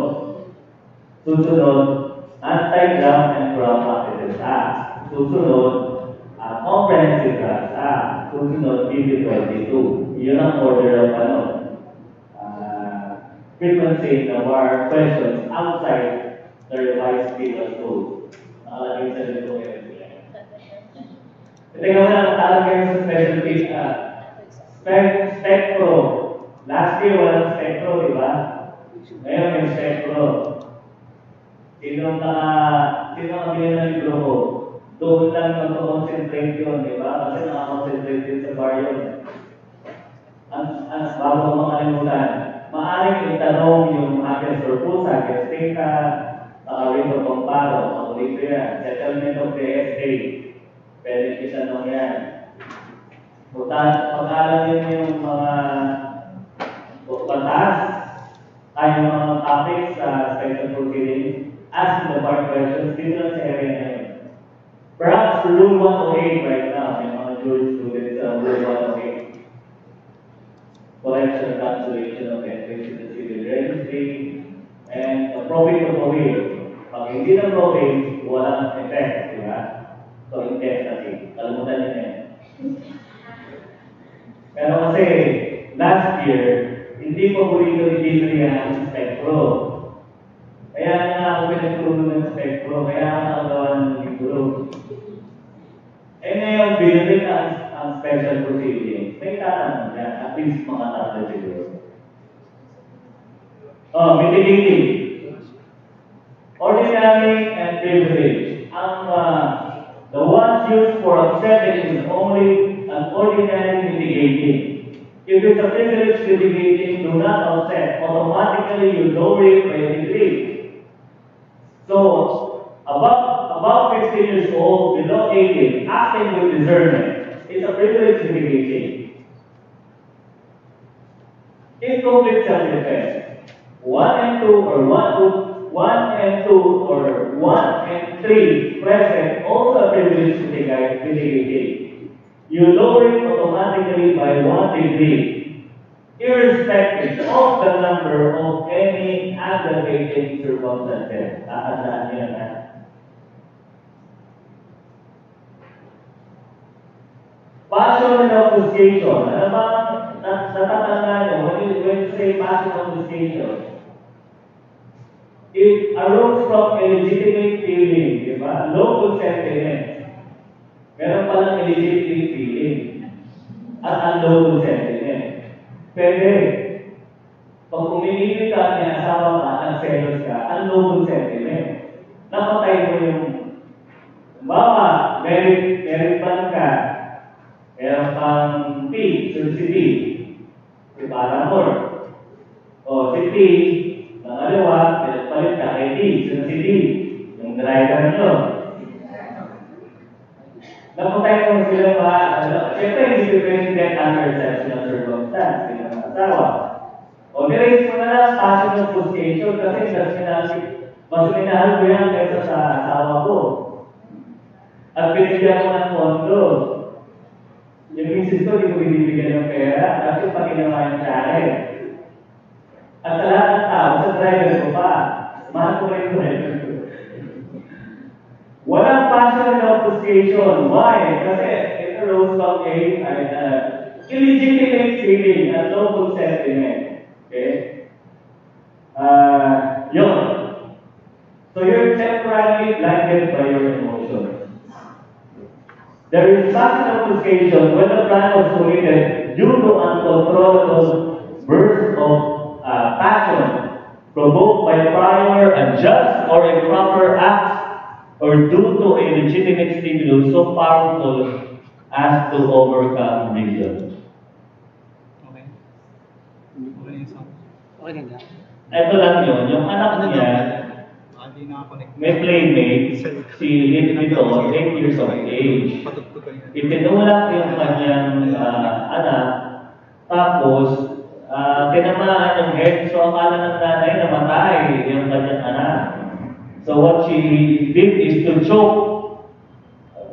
Susunod, Anti-Graft and Graft Practices Act. Susunod, Comprehensive Drugs Act. Susunod, PB22. Yun ang order of frequency na war questions outside the revised penal code. Nakalagay sa dito ngayon. Tingnan mo na nakalagay sa special case Spectro. Last year walang Spectro, di ba? Ngayon may Spectro. Sino nakabili ng libro ko? Doon lang mag-concentrate yun, di ba? Kasi nakakoncentrate din sa bar yun. Bago ko makalimutan, maaaring itanong yung habeas corpus, habeas data, rito comparo, ang ulito yan, settlement of the estate, pwede itanong yan. Pag-alam din yung mga batas, ay yung mga topics sa special proceeding, ask the bar questions, dito lang sa area na yun. Perhaps Rule 108 right now, yung mga jurisprudence sa Rule 108. Collection, cancellation of entries in the civil registry, and probate of probate. Pag hindi na probate, walang effect, di ba? So, intensity. Kalimutan niyo na yan. Pero kasi, last year, hindi pa burito i-delivery ang Spectro. Kaya nga ako pinagtulong ng Spectro, kaya ako nakagawa ng libro. Eh ngayon, binili ang special proceeding. May tatanong yan, at least mga tatlo siguro. Mitigating. Ordinary and privilege. The ones used for upsetting is only an ordinary mitigating. If it's a privilege mitigating, do not upset. Automatically, you lower it by a degree. So, above 15 years old, below 18, acting with discernment is a privilege mitigating. Incomplete self-defense. 1 and 2 or 1 and 2 or 1 and 3 present also a privilege mitigating. You lower it automatically by 1 degree, irrespective of the number of any aggravating circumstances. Tatandaan niyo na. Passion and obfuscation. Ano ba natatandaan niyo when you say passion and obfuscation? It arose from a legitimate feeling, di ba? Lawful sentiment. Meron palang legitimate feeling at unlawful sentiment. Pwede. Pag umiilit ka, may asawa ka, nagselos ka, unlawful sentiment. Napatay mo yung merit ban ka, meron pang P, si D, si Paramore. O si P, nangalawa, pinagpalit ka kay D, si D, yung driver nyo. Napatay mo sila siyempre hindi president under exceptional circumstance, sila ng asawa. O niraise mo na lang passion of obfuscation kasi mas minahal ko yan kaysa sa asawa ko. At binigyan ko ng pondo. Yung misis ko, hindi ko binibigyan ng pera kasi pag ginawa yung channel. At sa lahat ng tao, sa driver ko pa, mahal ko rin driver ko. Walang passion and obfuscation. Why? Kasi it arose from a illegitimate feeling and lawful sentiment. Okay? Yun. So you're temporarily blinded by your emotions. There is passion and obfuscation when the plan was committed due to uncontrollable bursts of passion provoked by prior unjust or improper acts or due to a legitimate stimulus so powerful as to overcome reason. Okay. Okay na lang. Ito lang yun, yung anak niya, Hindi nakakonect. may playmate, si Lito, 8 years of age. Itinulak yung kanyang anak, tapos tinamaan yung head, so akala ng nanay namatay yung kanyang anak. So what she did is to choke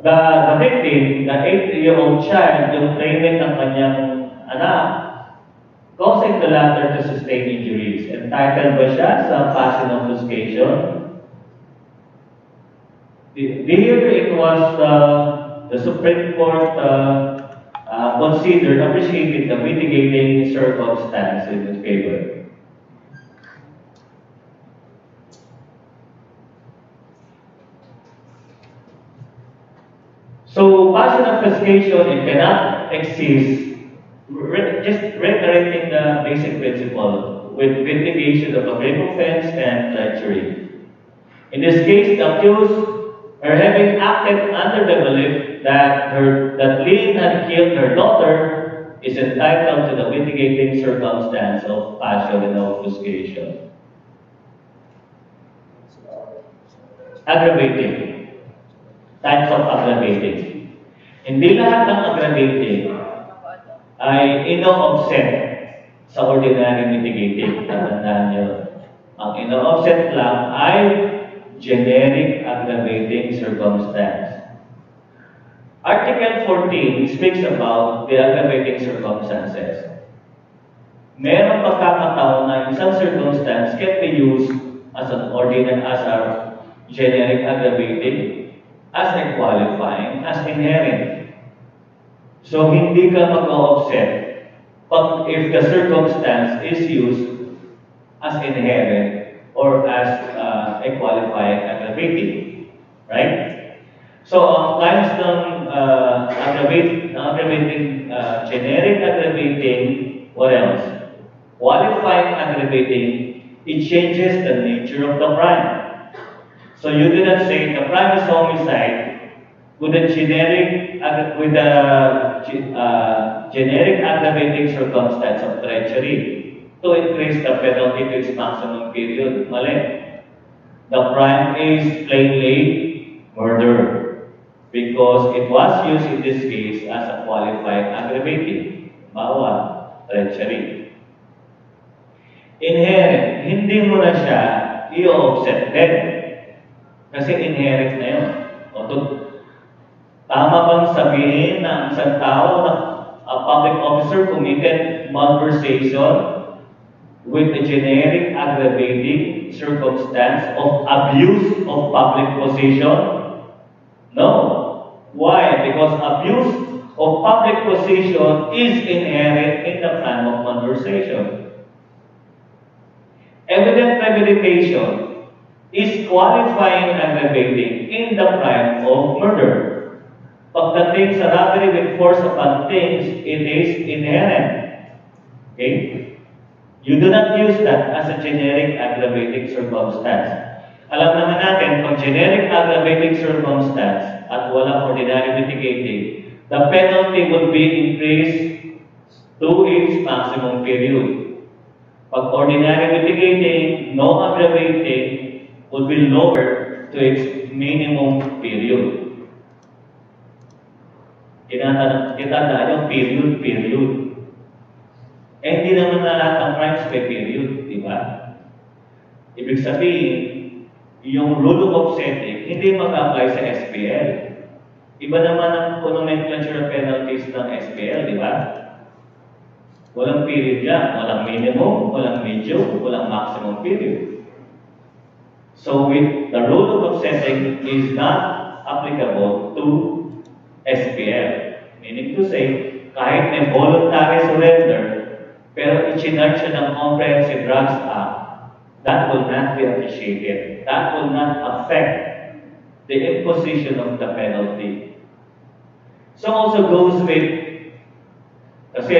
the victim, the 8-year-old child, yung playmate ng kanyang anak, causing the latter to sustain injuries. Entitled ba siya sa passive obfuscation? Here it was the Supreme Court appreciated the mitigating circumstance in his favor. So, passive obfuscation, it cannot exist. Just reiterating the basic principle with mitigation of a grave offense and treachery. In this case, the accused, her having acted under the belief that Lynn had killed her daughter, is entitled to the mitigating circumstance of passive obfuscation. Aggravating. Types of aggravating. Hindi lahat ng aggravating ay ino-offset sa ordinary mitigating. Tatandaan nyo. Ang ino-offset lang ay generic aggravating circumstance. Article 14 speaks about the aggravating circumstances. Merong pagkakataon na isang circumstance can be used as a generic aggravating, as a qualifying, as inherent. So, hindi ka mag-offset if the circumstance is used as inherent or as a qualifying aggravating. Right? So, ang kinds ng generic aggravating, what else? Qualifying aggravating, it changes the nature of the crime. So you do not say the crime is homicide with a generic aggravating circumstance of treachery to increase the penalty to its maximum period. Mali. The crime is plainly murder because it was used in this case as a qualifying aggravating. Bawa, treachery. Inherent, hindi mo na siya i-offset din. Kasi inherent na yun. Tama bang sabihin na isang tao na a public officer committed malversation with a generic aggravating circumstance of abuse of public position? No. Why? Because abuse of public position is inherent in the crime of malversation. Evident premeditation is qualifying aggravating in the crime of murder. Pagdating sa robbery with force upon things, it is inherent. Okay? You do not use that as a generic aggravating circumstance. Alam naman natin, pag generic aggravating circumstance at walang ordinary mitigating, the penalty would be increased to its maximum period. Pag ordinary mitigating, no aggravating, would be lowered to its minimum period. Kitandaan yung period. Hindi naman na lahat ng crimes may period, di ba? Ibig sabihin, yung rule of offsetting, hindi mag-apply sa SPL. Iba naman ang nomenclature penalties ng SPL, di ba? Walang period yan. Walang minimum, walang medium, walang maximum period. So, the rule of offsetting is not applicable to SPL. Meaning to say, kahit may voluntary surrender, pero i-charge siya ng Comprehensive Drugs Act, that will not be appreciated. That will not affect the imposition of the penalty. So also goes with, kasi,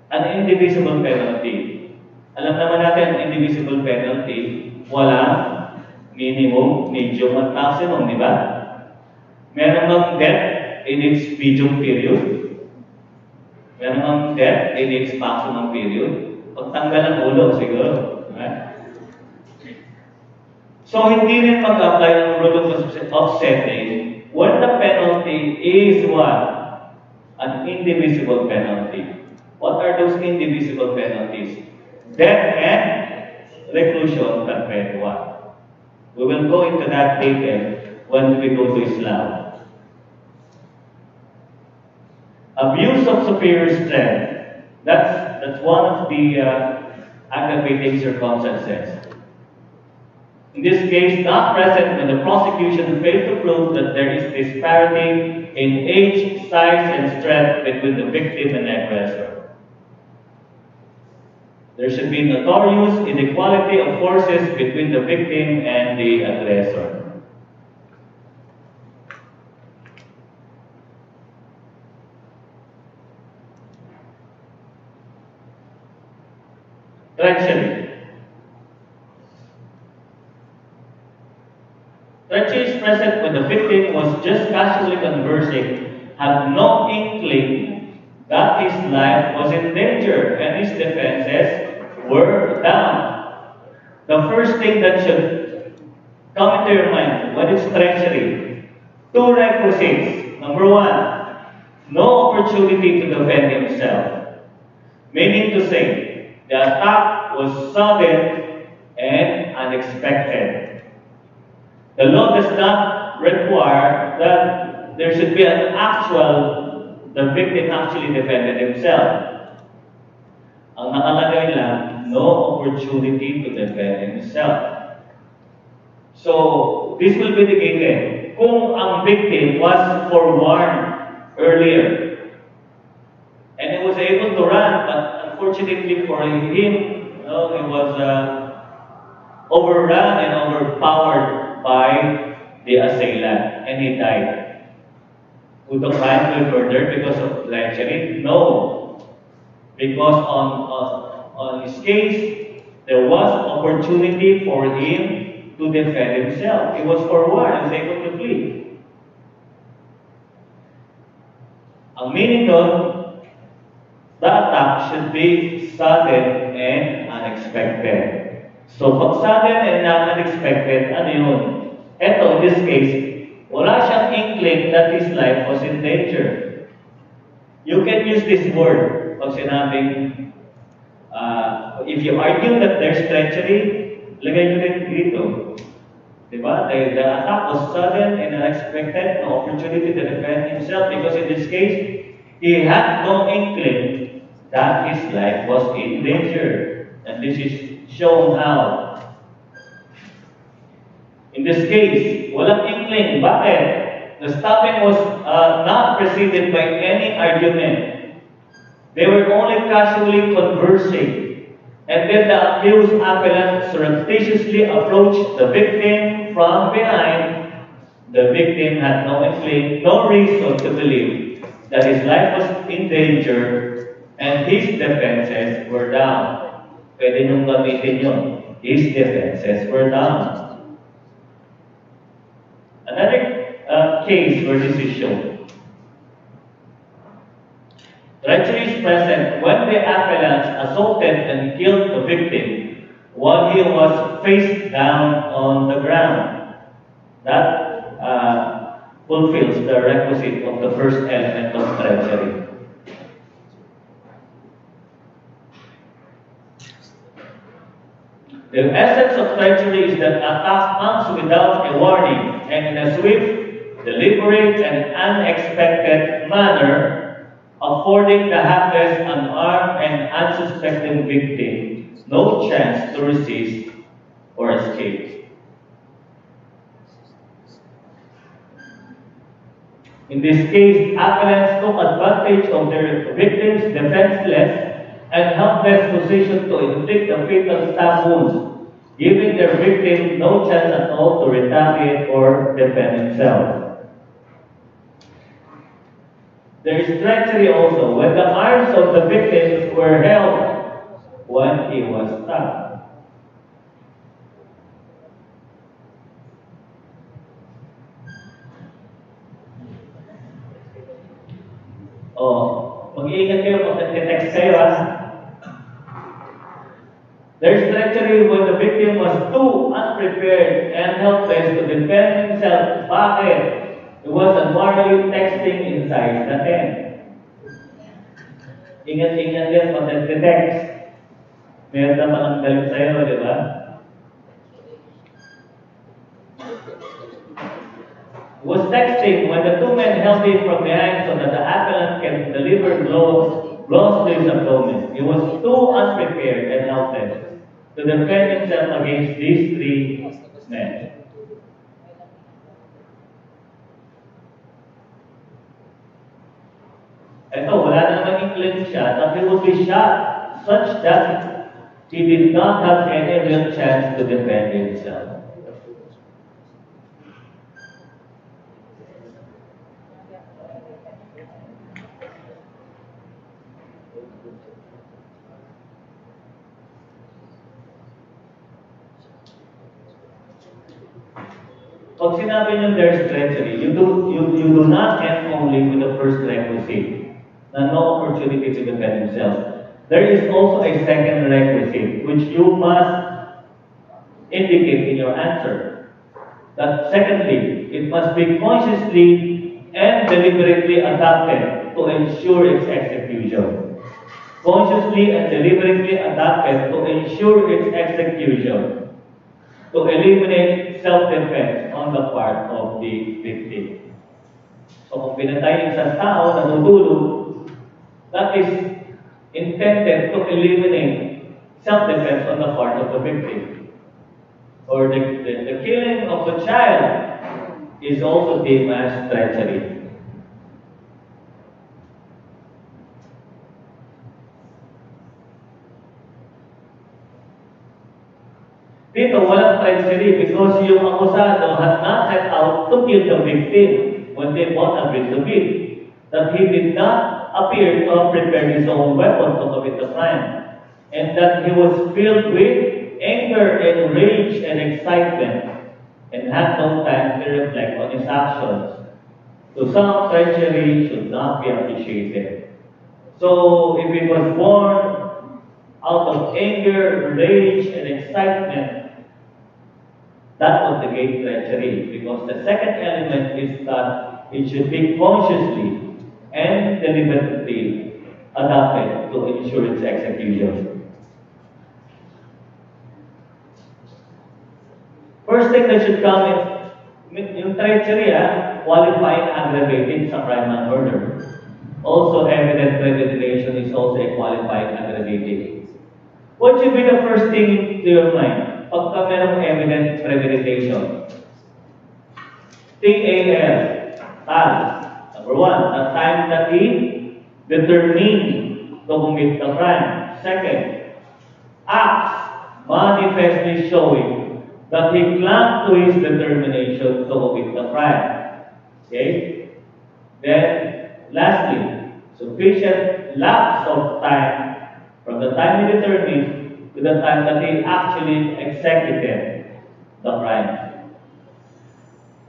an indivisible penalty. Alam naman natin, ang indivisible penalty, walang minimum, medium, at maximum, di ba? Meron ng death in its medium period. Meron ng death in its maximum period. Pagtanggal ang ulo, siguro. Right? So, hindi rin mag-apply ng rule of offsetting when the penalty is what? An indivisible penalty. What are those indivisible penalties? Death and reclusion perpetua. We will go into that later when we go to Islam. Abuse of superior strength. That's one of the aggravating circumstances. In this case, not present when the prosecution failed to prove that there is disparity in age, size, and strength between the victim and the aggressor. There should be notorious inequality of forces between the victim and the aggressor. Treachery. Treachery is present when the victim was just casually conversing, had no inkling that his life was in danger and his defenses were down. The first thing that should come into your mind when it's treachery, two requisites. Number one, no opportunity to defend himself. Meaning to say, the attack was sudden and unexpected. The law does not require that there should be an the victim actually defended himself. Ang nakalagay lang, no opportunity to defend himself. So, this will be negated kung ang victim was forewarned earlier and he was able to run, but unfortunately for him, he was overrun and overpowered by the assailant, and he died. Would the crime be murder because of treachery? No. Because on his case, there was opportunity for him to defend himself. He was forewarned and was able to flee. Ang meaning doon, the attack should be sudden and unexpected. So, pag sudden and unexpected, ano yun? Eto, in this case, wala siyang inkling that his life was in danger. You can use this word pag sinabing, if you argue that there's treachery, lagay nyo rin dito. Diba? The attack was sudden and unexpected, no opportunity to defend himself, because in this case, he had no inkling that his life was in danger. And this is shown how. In this case, walang inkling. Bakit? The stopping was not preceded by any argument. They were only casually conversing. And then the accused appellant surreptitiously approached the victim from behind. The victim had no inkling, no reason to believe that his life was in danger and his defenses were down. Pwede niyong gamitin yun. His defenses were down. Another case where this is shown. Treachery is present when the appellant assaulted and killed the victim while he was face down on the ground. That fulfills the requisite of the first element of treachery. The essence of treachery is that attack comes without a warning and in a swift, deliberate, and unexpected manner, affording the hapless, unarmed, and unsuspecting victim no chance to resist or escape. In this case, appellants took advantage of their victim's defenseless and helpless position to inflict the fatal stab wounds, giving their victim no chance at all to retaliate or defend himself. There is treachery also when the arms of the victim were held when he was stabbed. Mag-iingat kayo kung nag-text kayo, ha? There's treachery when the victim was too unprepared and helpless to defend himself. Bakit? He was unwarily texting inside the tent. Ingat-ingat din pag nag-text. Meron naman ang galit sa'yo, di ba? was texting when the two men held him from behind so that the appellant can deliver blows to his abdomen. He was too unprepared and helpless to defend himself against these three men. Ito, wala namang inkling siya that he would be shot such that he did not have any real chance to defend himself. Pag sinabi niyo there's treachery, you do not end only with the first requisite, na no opportunity to defend himself. There is also a second requisite, which you must indicate in your answer. That secondly, it must be consciously and deliberately adopted to ensure its execution. Consciously and deliberately adopted to ensure its execution. To eliminate self-defense on the part of the victim. So kung pinatay isang tao na natulog, that is intended to eliminate self-defense on the part of the victim. Or the killing of a child is also deemed as treachery. Dito, walang treachery because yung akusado had not set out to kill the victim when they both agreed to kill. That he did not appear to have prepared his own weapon to commit the crime. And that he was filled with anger and rage and excitement and had no time to reflect on his actions. So some treachery should not be appreciated. So if it was born out of anger, rage, and excitement, that was the great treachery, because the second element is that it should be consciously and deliberately adopted to ensure its execution. First thing that should come is yung treachery, qualifying aggravated sa crime and murder. Also, evident premeditation is also a qualifying aggravated. What should be the first thing to your mind? Pagka merong evident premeditation. TAL, TAL. Number one, the time that he determined to commit the crime. Second, acts manifestly showing that he clung to his determination to commit the crime. Okay? Then, lastly, sufficient lapse of time from the time he determined to the time that he actually executed the crime.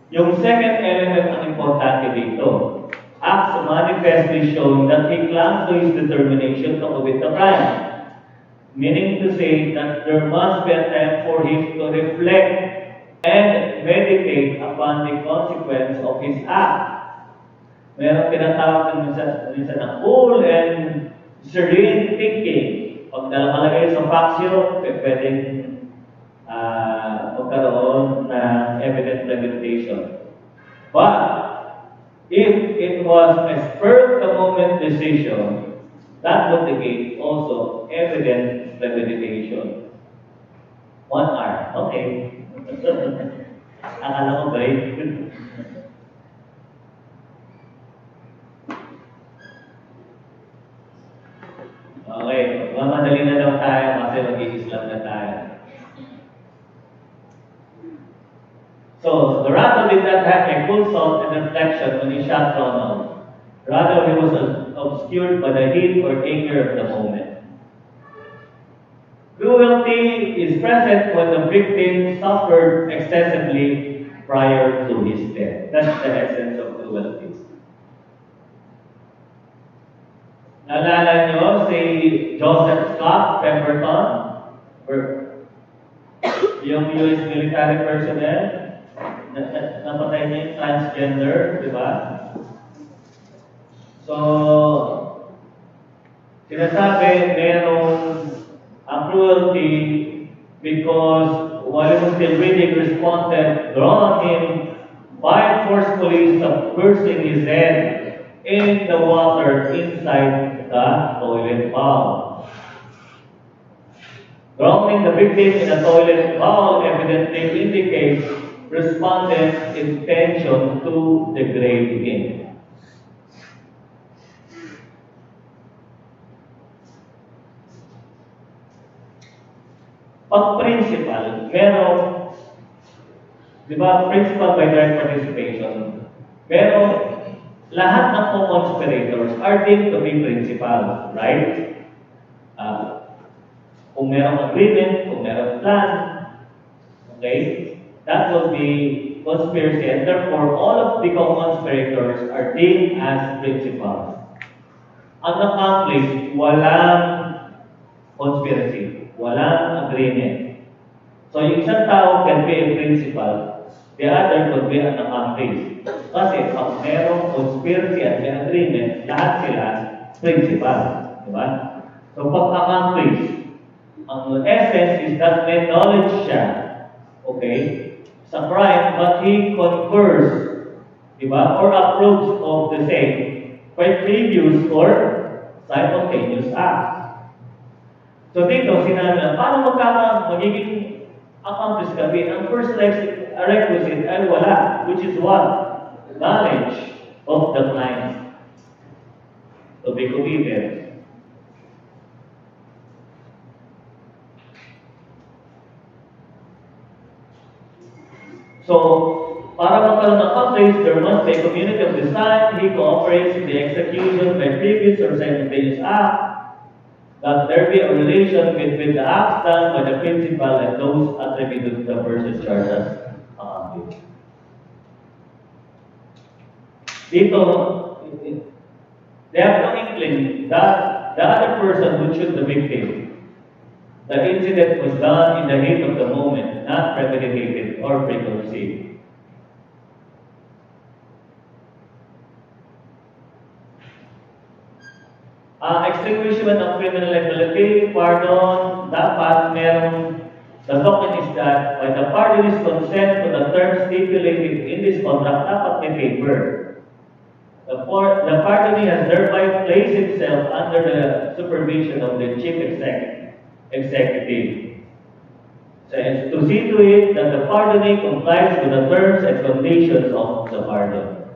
Yung second element ang importante dito, acts manifestly showing that he clung to his determination to commit the crime. Meaning to say that there must be a time for him to reflect and meditate upon the consequence of his act. Meron tinatawag ng minsan na cool and serene thinking. Pag nakalagay sa faksyo, pwedeng magkaroon ng evident premeditation. But, if it was a spur-of-the-moment decision, that would negate also evident premeditation. 1 hour. Okay. Akala ko break. Okay, mamadali na daw tayo kasi mag-i-Islam na tayo. So, Zarah did not have a full thought and reflection when he shot Ronald. Rather, he was obscured by the heat or anger of the moment. Cruelty is present when the victim suffered excessively prior to his death. That's the essence of cruelty. Naalala nyo si Joseph Scott Pemberton? Yung US military personnel? Napatay niya yung transgender, di ba? So, sinasabi merong ang cruelty because while he was still breathing, responded, drawn on him by forcefully conversing his head in the water inside the toilet bowl. Drowning the victim in a toilet bowl evidently indicates respondent's intention to degrade him. Pag principal, merong, di ba, principal by direct participation, pero lahat ng co-conspirators are deemed to be principal, right? Kung merong agreement, kung merong plan, okay, that will be conspiracy, and therefore all of the co-conspirators are deemed as principals. Ang accomplice, walang conspiracy, walang agreement. So yung isang tao can be a principal, the other could be an accomplice. Kasi pag merong conspiracy at may agreement, lahat sila principal. Diba? So pag accomplice, ang essence is that may knowledge siya, okay, sa crime, but he confers, diba, or approves of the same by previous or simultaneous acts. So dito, sinabi lang, paano magiging accomplice kami? Ang first requisite ay wala, which is what? Knowledge of the crime to be committed. So, para magkaroon ng accomplice, there must be a community of design. He cooperates in the execution by previous or simultaneous act. That there be a relation between the acts done by the principal and those attributed to the person charged as accomplice. Dito, they have no inkling that the other person who shot the victim, the incident was done in the heat of the moment, not premeditated or preconceived. Extinguishment of criminal liability, pardon, dapat merong, the token is that by the party's consent to the terms stipulated in this contract, dapat may paper. The party has thereby placed himself under the supervision of the chief executive. So, to see to it that the pardonee complies with the terms and conditions of the pardon.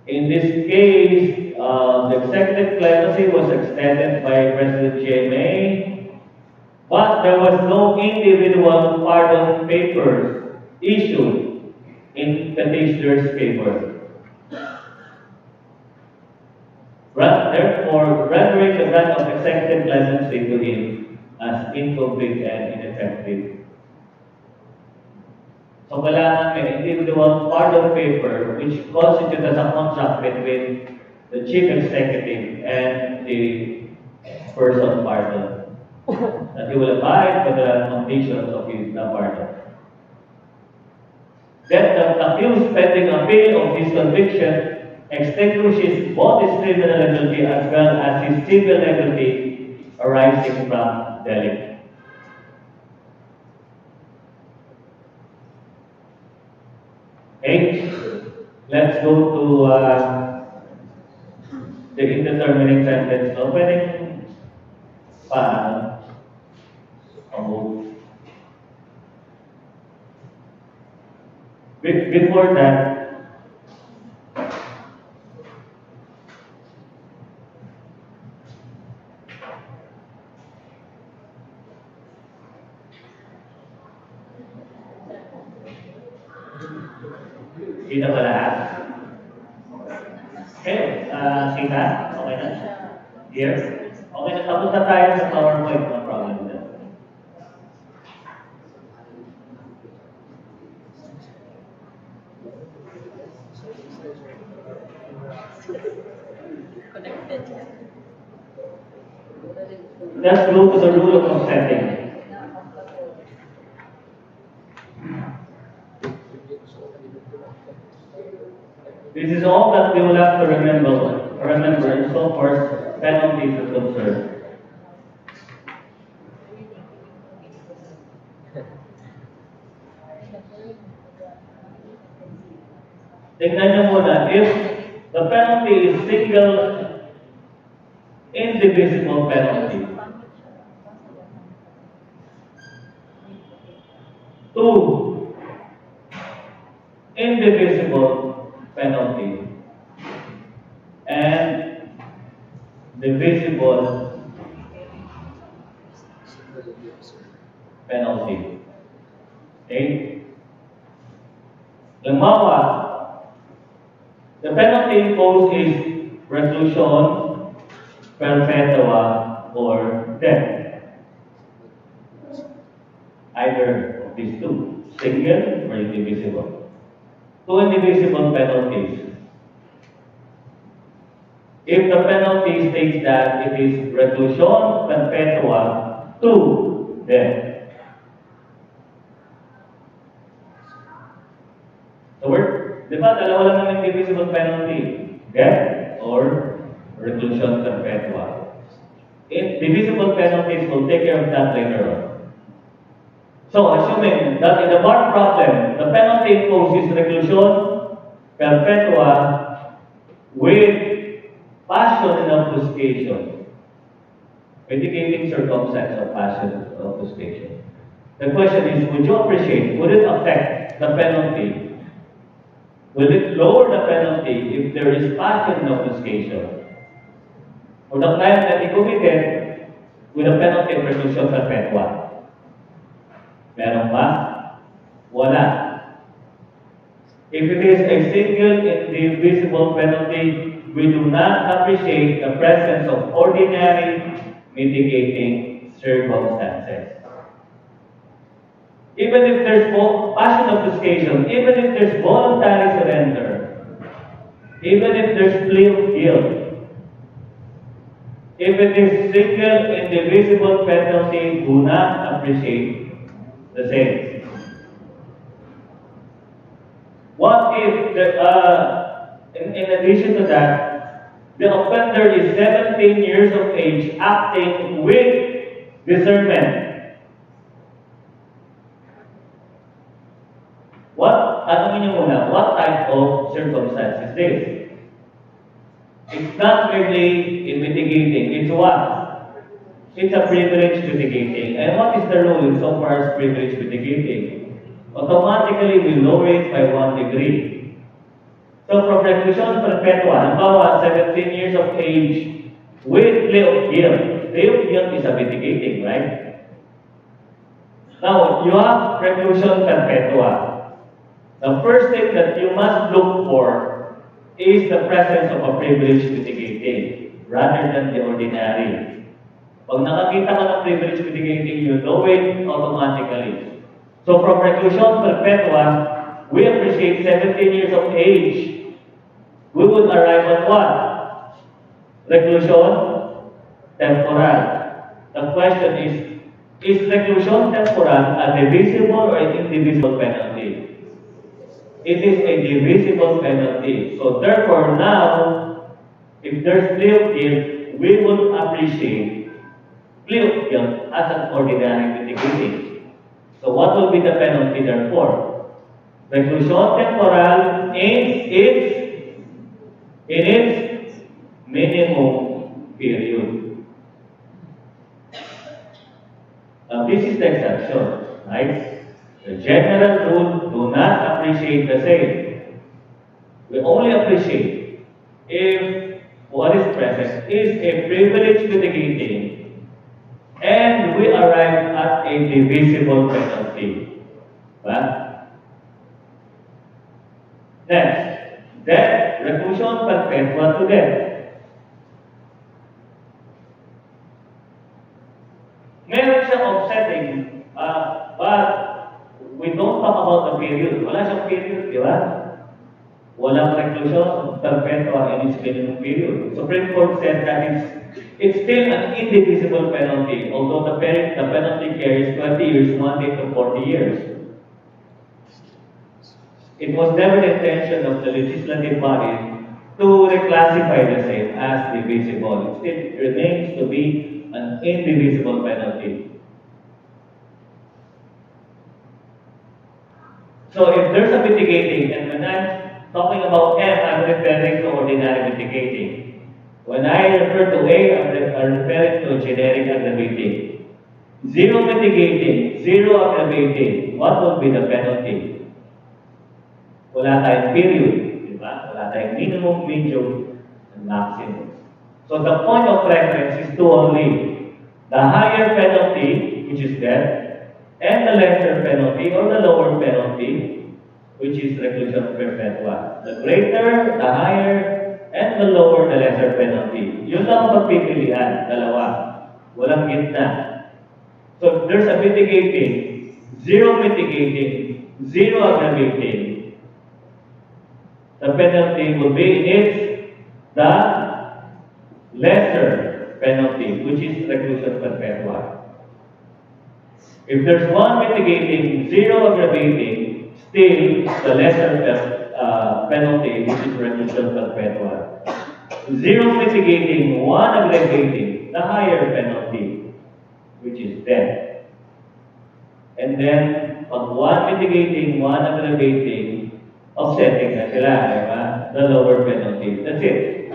In this case, the executive clemency was extended by President GMA, but there was no individual pardon papers issued in petitioner's favor. Therefore, rendering the grant of executive clemency to him as incomplete and ineffective. So, kailangan may individual pardon paper which constitutes as a contract between the chief executive and the person pardoned. That he will abide by the conditions of the pardon. Then the accused pending appeal of his conviction extinguishes both his criminal liability as well as his civil liability arising from delicts. Okay, let's go to the indeterminate sentence. So, pwedeng before that, hindi na ba lahat? Okay, Sina, okay na? Yes? Okay na, tapos na tayo sa PowerPoint, no problem with that. Let's go to the rule of consenting. This is all that we will have to remember in so far as penalties is concerned. tingnan nyo muna, if the penalty is single indivisible penalty, two indivisible penalty, and divisible penalty. Okay? Halimbawa, the penalty imposed is reclusion, perpetua, or death. Either of these two, single or indivisible. Two indivisible penalties. If the penalty states that it is reclusion, perpetua, to death. The word, di ba, dalawa lang ang indivisible penalty, death or reclusion perpetua. If divisible penalties, will take care of that later on. So, assuming that in the bar problem, the penalty imposed is reclusion perpetua with passion and obfuscation, mitigating circumstance of passion and obfuscation. The question is, would you appreciate, would it affect the penalty? Will it lower the penalty if there is passion and obfuscation? Or the crime that he committed with a penalty of reclusion perpetua? Meron ba? Wala. If it is a single indivisible penalty, we do not appreciate the presence of ordinary mitigating circumstances. Even if there's passion obfuscation, even if there's voluntary surrender, even if there's plea of guilt, if it is single indivisible penalty, do not appreciate the same. What if, in addition to that, the offender is 17 years of age acting with discernment? What type of circumstance is this? It's not really in mitigating. It's what? It's a privilege mitigating. And what is the rule insofar as privilege mitigating? Automatically, we lower it by 1 degree. So from reclusion perpetua, halimbawa 17 years of age with plea of guilt. Plea of guilt is a mitigating, right? Now, you have reclusion perpetua. The first thing that you must look for is the presence of a privilege mitigating rather than the ordinary. Pag nakakita ka ng privilege mitigating, you know it automatically. So from reclusion perpetua, we appreciate 17 years of age. We would arrive at what? Reclusion temporal. The question is reclusion temporal a divisible or indivisible penalty? It is a divisible penalty. So therefore now, if there's plea of guilt, we would appreciate plea of guilt as an ordinary mitigating. So what will be the penalty therefore? Reclusion temporal in its minimum period. This is the exception, right? The general rule, do not appreciate the same. We only appreciate if what is present is a privilege mitigating and we arrive at a divisible penalty. Right? Next, death, reclusion perpetua to death. Meron siyang offsetting, but we don't talk about the period. Wala siyang period, di ba? Walang reclusion perpetua in its minimum period. Supreme Court said that it's still an indivisible penalty, although the penalty carries 20 years, 1 to 40 years. It was never the intention of the legislative body to reclassify the same as divisible. It still remains to be an indivisible penalty. So if there's a mitigating, and when I'm talking about M, I'm referring to ordinary mitigating. When I refer to A, I'm referring to generic aggravating. Zero mitigating, zero aggravating, what would be the penalty? Wala tayong period, di ba? Wala tayong minimum, medium, and maximum. So the point of reference is to only the higher penalty, which is death, and the lesser penalty or the lower penalty, which is reclusion perpetua. The greater, the higher, and the lower, the lesser penalty. Yun lang ang pagpipilian, dalawa. Walang gitna. So if there's a mitigating, zero aggravating, the penalty will be the lesser penalty, which is reclusion perpetua. If there's one mitigating, zero aggravating, still the lesser penalty, which is reclusion perpetua. Zero mitigating, one aggravating, the higher penalty, which is death. And then, pag one mitigating, one aggravating, offsetting na sila, diba? The lower penalty. That's it.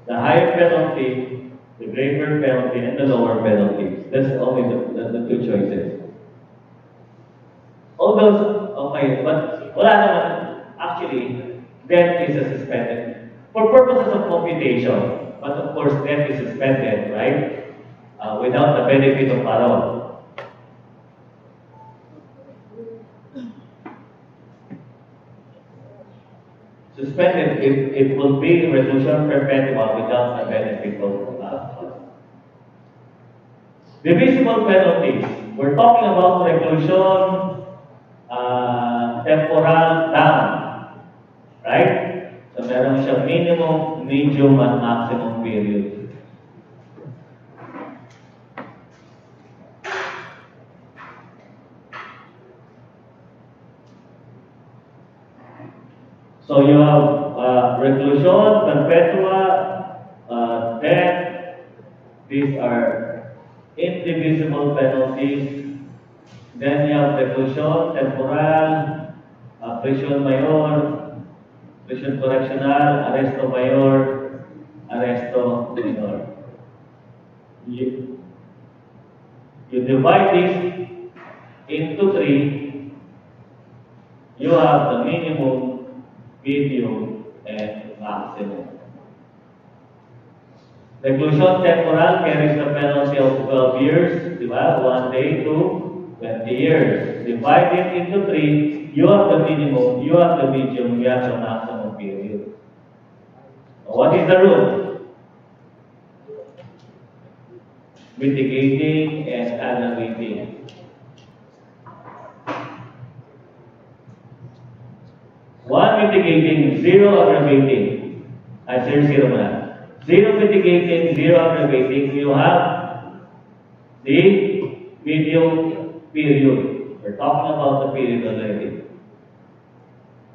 The higher penalty, the greater penalty, and the lower penalty. That's only the two choices. All those, okay, but wala naman, actually, death is suspended. For purposes of computation, but of course, death is suspended, right? Without the benefit of parole. Suspended, it will be reclusion perpetua without the benefit of parole. Divisible penalties. We're talking about reclusion temporal down. Right? So meron siya minimum, medium, and maximum period. So you have reclusion, perpetua, death. These are indivisible penalties. Then you have reclusion, temporal, prisión mayor, prisión correccional, arresto mayor, arresto menor. You divide this into three. You have the minimum, medium, and maximum. Reclusion temporal carries the penalty of 12 years, di ba? 1 day to 20 years. Divide it into three. You have the minimum, you have the medium, you have the maximum period. What is the rule? Mitigating and aggravating. One mitigating, zero aggravating. Zero na. Zero mitigating, zero aggravating. You have the medium period. We're talking about the period already.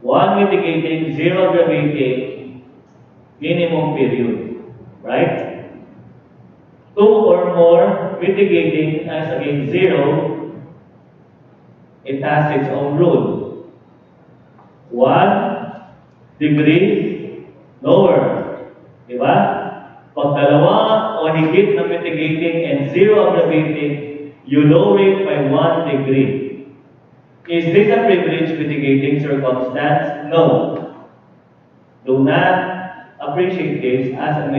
One mitigating, zero aggravating, minimum period. Right? Two or more mitigating as against zero, it has its own rule. 1 degree lower. Diba? Pag dalawa o higit na mitigating and zero aggravating, you lower it by 1 degree. Is this a privilege mitigating circumstance? No. Do not appreciate this as a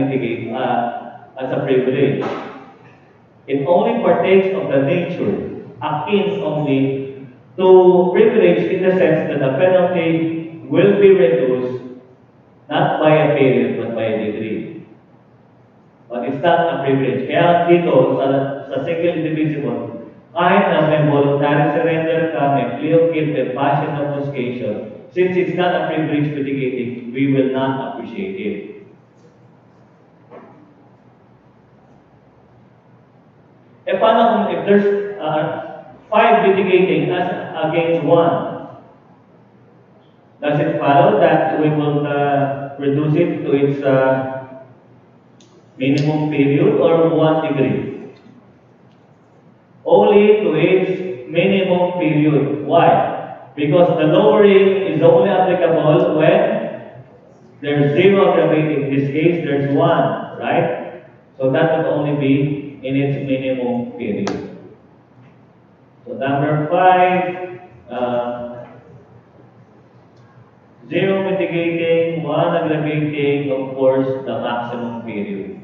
as a privilege. It only partakes of the nature, akin only to privilege in the sense that the penalty will be reduced not by a period but by a degree. But it's not a privilege. Kaya dito sa single indivisible, kahit na may voluntary surrender ka, may plea of guilt, and passion obfuscation, since it's not a privilege mitigating, we will not appreciate it. E paano kung if there's 5 mitigating as against 1? Does it follow that we will reduce it to its minimum period or 1 degree? Only to its minimum period. Why? Because the lowering is only applicable when There's zero aggravating. In this case, there's one, right? So that would only be in its minimum period. So number 5, zero mitigating, one aggravating, of course, the maximum period.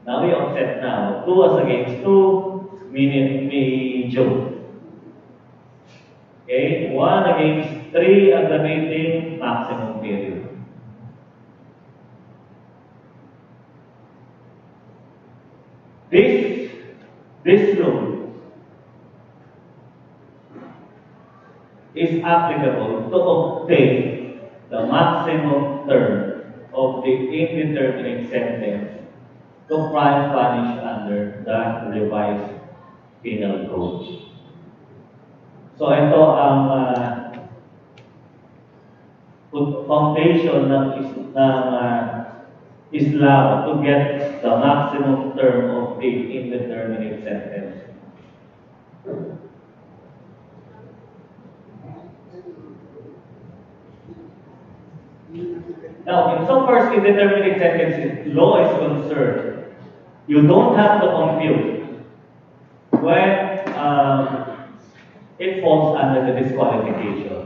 Now we offset now. 2 as against 2, medyo. Okay, 1 against 3 aggravating, maximum period. This rule is applicable to obtain the maximum term of the indeterminate sentence to crime punished under the revised penal code. So ito ang foundation ng Islam to get the maximum term of the indeterminate sentence. Now, in so far as indeterminate sentence law is concerned, you don't have to compute when it falls under the disqualification.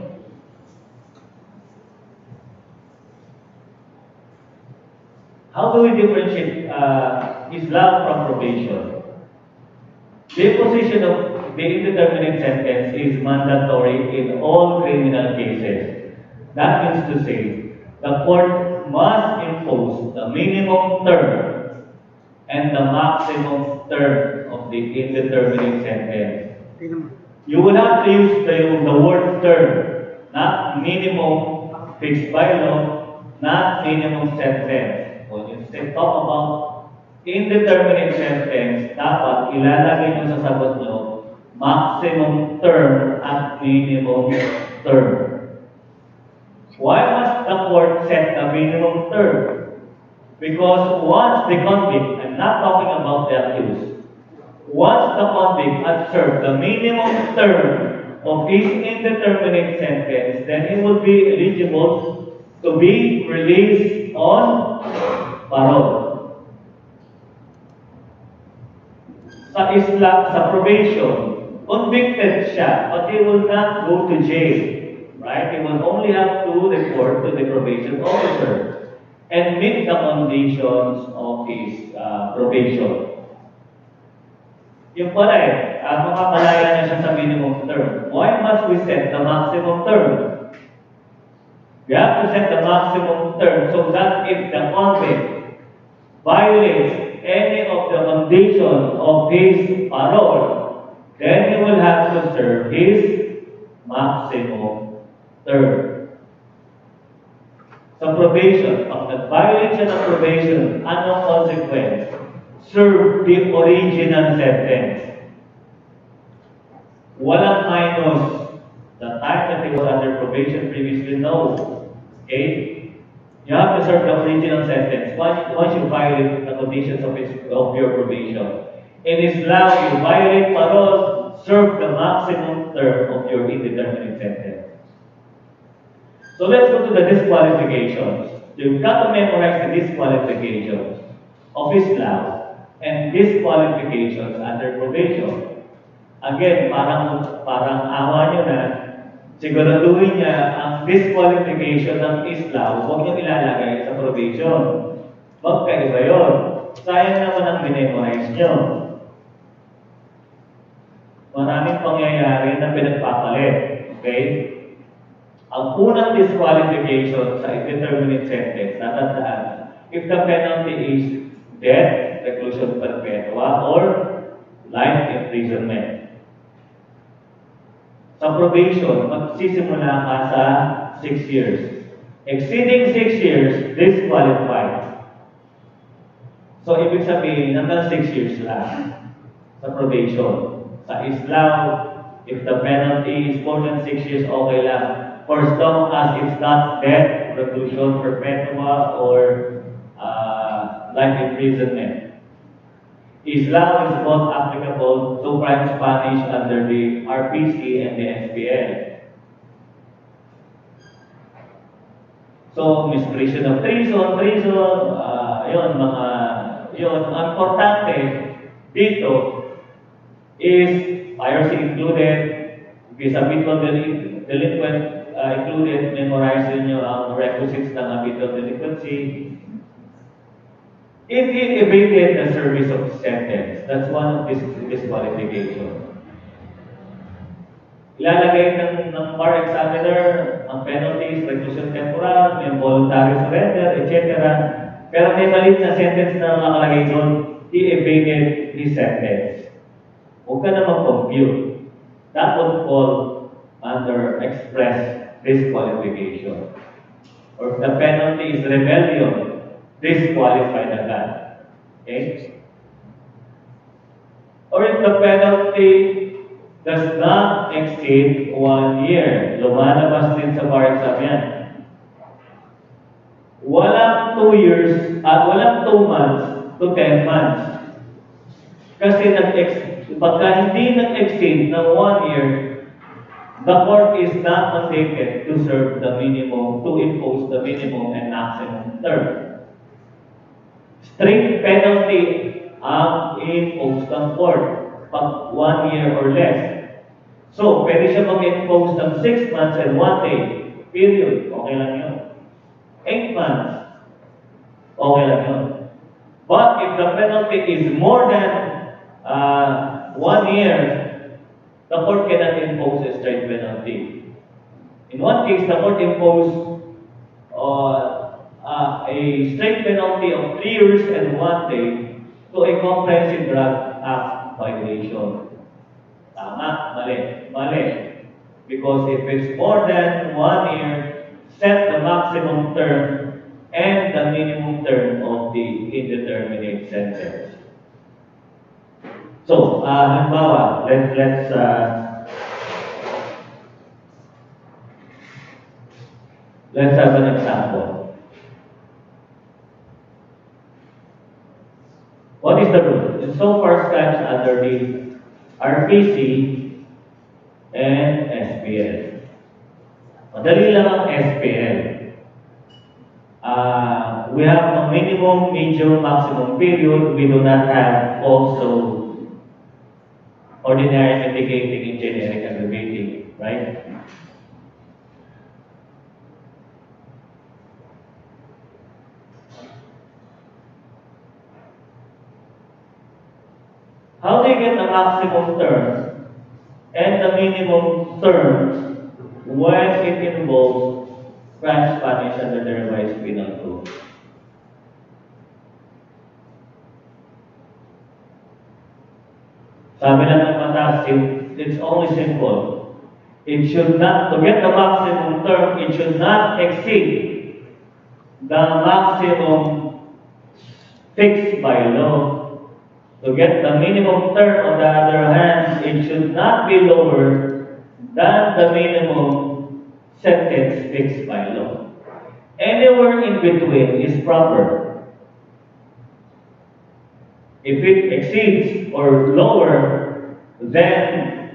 How do we differentiate Islam from probation? The imposition of the indeterminate sentence is mandatory in all criminal cases. That means to say, the court must impose the minimum term and the maximum term of the indeterminate sentence. You will have to use the word term, not minimum fixed by law, not minimum sentence. When you talk about indeterminate sentence, dapat ilalagay nyo sa sagot nyo maximum term at minimum term. Why must the court set a minimum term? Because once the convict, I'm not talking about the accused, once the convict has served the minimum term of his indeterminate sentence, then he will be eligible to be released on parole. Sa Islam, sa probation, convicted siya, but he will not go to jail. Right? He will only have to report to the probation officer and meet the conditions of his probation. Yung pala makapalaya na siya sa minimum term. Why must we set the maximum term? We have to set the maximum term so that if the convict violates any of the conditions of his parole, then he will have to serve his maximum term. Sa probation, pag nag-violate siya ng probation, anong consequence? Serve the original sentence. Walang minus. The time that he was under probation previously, no. Okay? You have to serve the original sentence once you violate the conditions of your probation. In Islam, you violate parole, serve the maximum term of your indeterminate sentence. So let's go to the disqualifications. You've got to memorize the disqualifications of Islam and disqualifications under probation. Again, parang awa nyo na, siguraduhin niya ang disqualification ng Islam, huwag niyo ilalagay sa probation. Magkaiba yun. Sayang naman ang binemorize nyo. Maraming pangyayari na pinagpapalit. Okay? Ang unang disqualification sa indeterminate sentence, tatandaan, if the penalty is death, reclusion perpetua, or life imprisonment. Sa probation, magsisimula ka sa 6 years. Exceeding 6 years, disqualified. So, ibig sabihin, hanggang 6 years lang sa probation. Sa Islam, if the penalty is more than 6 years, okay lang. For as long as it's not death, reclusion perpetua, or life imprisonment. Islam is both applicable to crimes punished under the RPC and the SPL. So, misprision of treason, yun, ang importante dito is piracy included, is habitual delinquent included, memorize nyo ang requisites ng habitual delinquency. If he evaded the service of sentence, that's one of disqualification. Ilalagay ng bar examiner ang penalties, reclusion temporal, may voluntary surrender, etc. Pero may malit na sentence na nakalagay doon, he evaded his sentence. Huwag ka na mag-compute. That would fall under express disqualification. Or if the penalty is rebellion, disqualified agad. Okay? Or if the penalty does not exceed 1 year. Lumalabas din sa bar exam yan. Walang 2 years, walang 2 months to 10 months. Kasi pagka hindi nag-exceed ng 1 year, the court is not mandated to serve the minimum, to impose the minimum and maximum term. Strict penalty ang impose ng court pag 1 year or less. So, pwede siya mag-impose ng 6 months and 1 day. Period. Okay lang yun. 8 months. Okay lang yun. But if the penalty is more than 1 year, the court cannot impose a straight penalty. In one case, the court imposed a straight penalty of 3 years and 1 day to a comprehensive drug act violation. Tama? Mali. Mali. Because if it's more than 1 year, set the maximum term and the minimum term of the indeterminate sentence. So, halimbawa, let's have an example. What is the rule? In so far crimes under the RPC and SPL. Madali lang ang SPL. We have a minimum, medium, maximum period. We do not have also ordinary, mitigating, and generic aggravating, right? How do you get the maximum term and the minimum term when it involves crimes punished under the revised penal code? Sabi lang ng batas, it's only simple. It should not, to get the maximum term, it should not exceed the maximum fixed by law. To get the minimum term, on the other hand, it should not be lower than the minimum sentence fixed by law. Anywhere in between is proper. If it exceeds or lower, then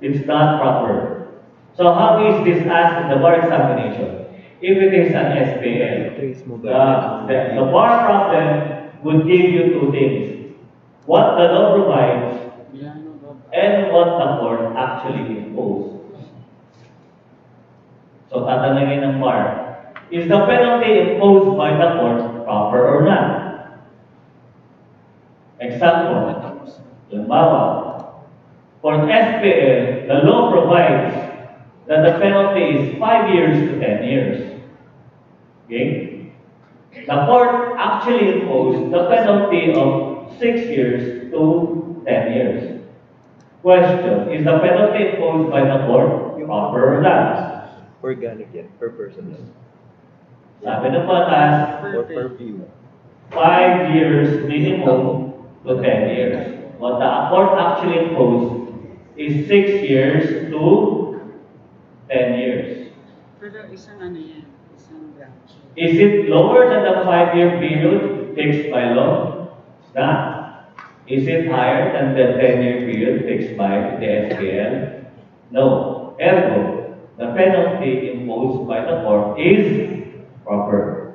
it's not proper. So how is this asked in the bar examination? If it is an SPL, the bar problem would give you two things. What the law provides and what the court actually imposed. So tatanungin ng bar, is the penalty imposed by the court proper or not? Example, halimbawa, for an SPL, the law provides that the penalty is 5 years to 10 years. Okay? The court actually imposed the penalty of 6 years to 10 years. Question, is the penalty imposed by the court proper or not? Organic yan, per person yan. Sabi ng batas, Or per view. 5 years minimum to 10 years. What the court actually imposed is 6 years to 10 years. Pero isang ano yan, isang branch. Is it lower than the 5-year period fixed by law? Not. Is it higher than the 10-year period fixed by the SPL? No. Ergo, the penalty imposed by the court is proper.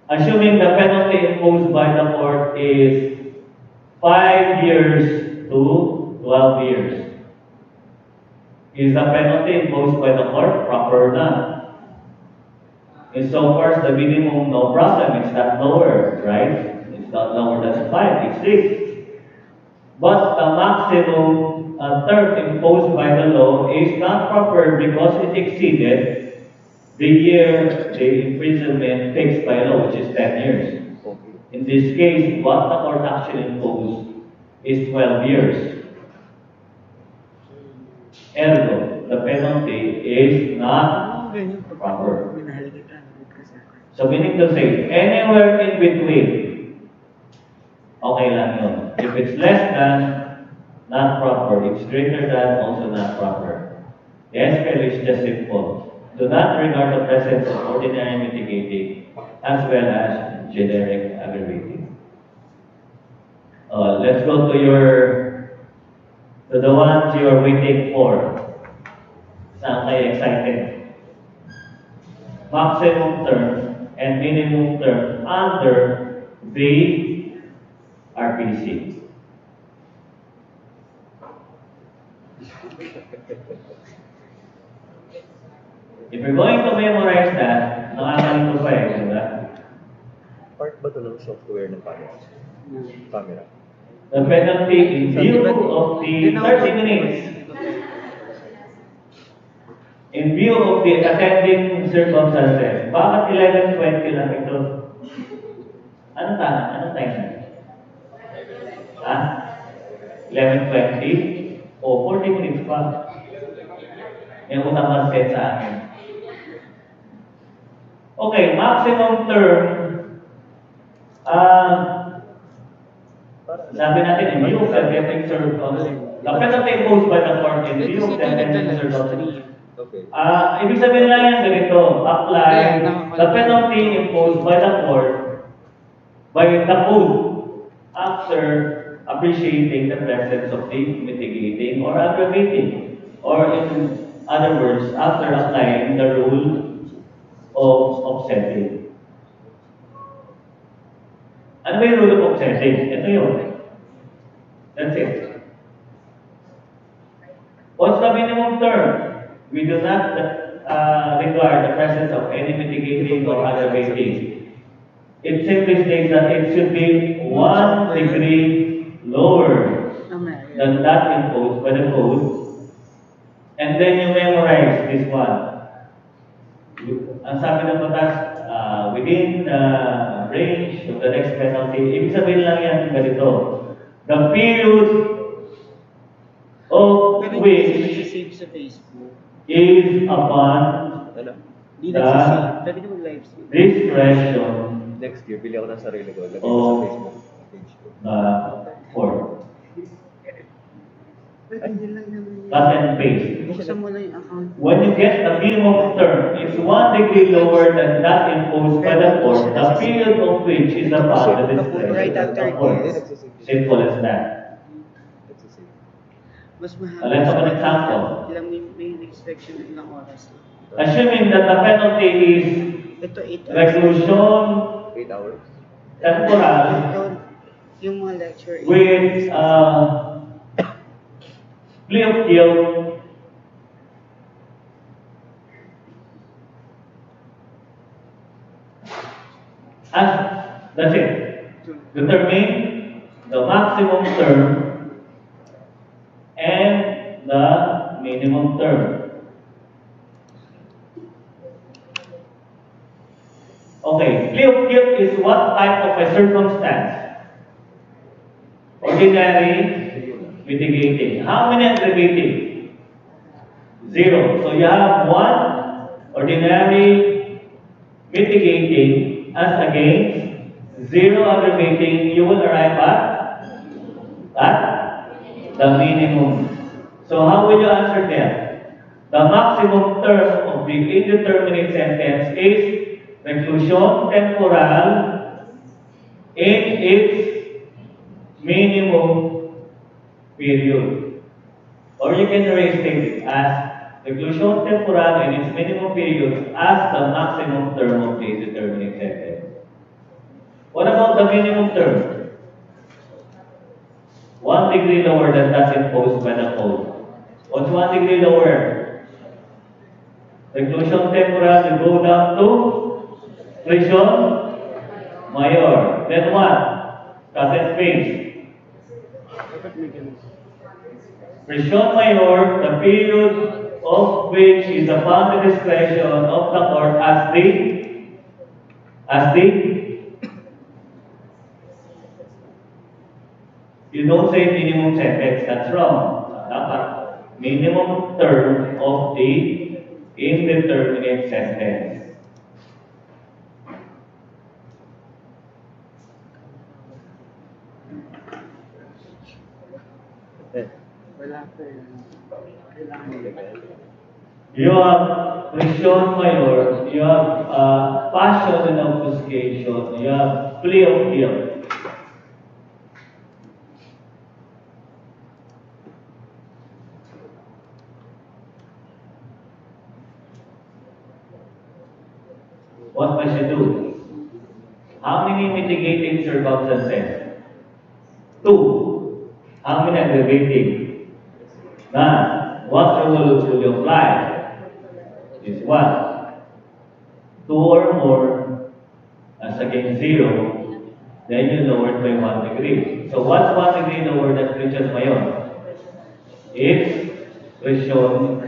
Assuming the penalty imposed by the court is 5 years to 12 years. Is the penalty imposed by the court proper or not? Insofar as the minimum, no problem, it's not lower, right? It's not lower than 5, it's 6. But the maximum term imposed by the law is not proper because it exceeded the year the imprisonment fixed by law, which is 10 years. In this case, what the court actually imposed is 12 years. Ergo, the penalty is not proper. So meaning to say, anywhere in between, okay lang yun. If it's less than, not proper. If it's greater than, also not proper. The SPL is just simple. Do not regard the presence of ordinary mitigating as well as generic aggravating. Let's go to the ones you are waiting for. Saan kayo excited? Maximum term and minimum term under the RPC. If you're going to memorize that, nakakalito pa eh, di ba? Part ba ito ng software ng camera? Camera. The penalty in view of the 30 minutes. In view of the attending circumstances, bakit 11:20 lang ito? Ano time? Ha? 11:20? O 40 minutes pa. Yung unang mag-set sa akin. Okay, maximum term. Sabi natin, in view of the attending circumstances, the penalty imposed by the court in view of the attending circumstances. Okay. Ibig sabihin lang yan ganito, apply the penalty imposed by the court by the code after appreciating the presence of the mitigating or aggravating, or in other words, after applying the rule of offsetting. Ano ba yung rule of offsetting? Ito yun. That's it. What's the minimum term? We do not regard the presence of any mitigating or aggravating. It simply states that it should be 1 degree lower than that imposed by the code. And then you memorize this one. Ang sabi ng batas, within the range of the next penalty, ibig sabihin lang yan ganito. The period of which sa Facebook. is upon Di the nagsisave. Pwede ka mag-live stream. discretion Next year, bili ako ng sarili ko. Lagay ko sa Facebook page ko. court. Yun lang naman yun. Cut and paste. Buksan mo lang yung account. When you get the minimum term, it's 1 degree lower than that imposed by the court, the period of which is upon the Right discretion after of the court. this. Simple as that. That's the same. Mas mahaba. Let's have an example. Ilang may inspection ng ilang oras lang. Assuming that the penalty is Ito, 8 hours. reclusion 8 hours. temporal Yung mga lecture. with plea of guilt and that's it. Determine the maximum term and the minimum term. Okay, plea of guilt is what type of a circumstance? Ordinary, mitigating. How many aggravating? 0. So you have 1 ordinary mitigating as against 0 aggravating. You will arrive at the minimum. So how will you answer them? The maximum term of the indeterminate sentence is reclusion temporal in its minimum period. Or you can restate it as Reclusion temporal and its minimum period as the maximum term of the determining sentence. What about the minimum term? 1 degree lower than that imposed by the code. What's 1 degree lower? Reclusion temporal, you go down to prison mayor. Then what? Cut and paste. Dapat may ganun. Prison mayor, the period of which is upon the discretion of the court as the you don't say minimum sentence, that's wrong. Dapat minimum term of the indeterminate sentence. Wala pa yun. Kailangan nila. You have prison mayor, you have passion and obfuscation, you have plea of guilt. What must you do? How many mitigating circumstances? 2. How many aggravating? None. What rule will you apply? Is 1. 2 or more, as against 0, then you lower it by 1 degree. So what's 1 degree lower than prison mayor? It's prison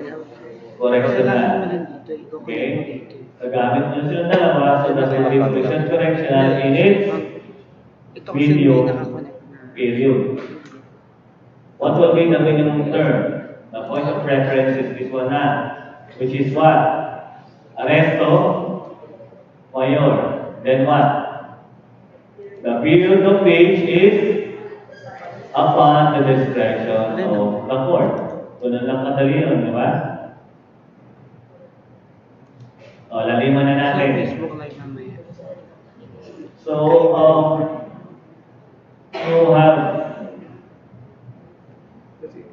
correction Kailangan mo na. lang dito. Ikaw Okay? mo dito. Nagamit nyo sila dalawa so that it is prison correctional in its Ito kasi may video nakakonect na. period. What will be the minimum term? The point of reference is this one na, which is what? Arresto mayor. Then what? The period of which is upon the discretion of the court. Tunod lang kadali yun, di ba? O, laliman na Sa natin. Facebook live mamaya. So, you have Kasi,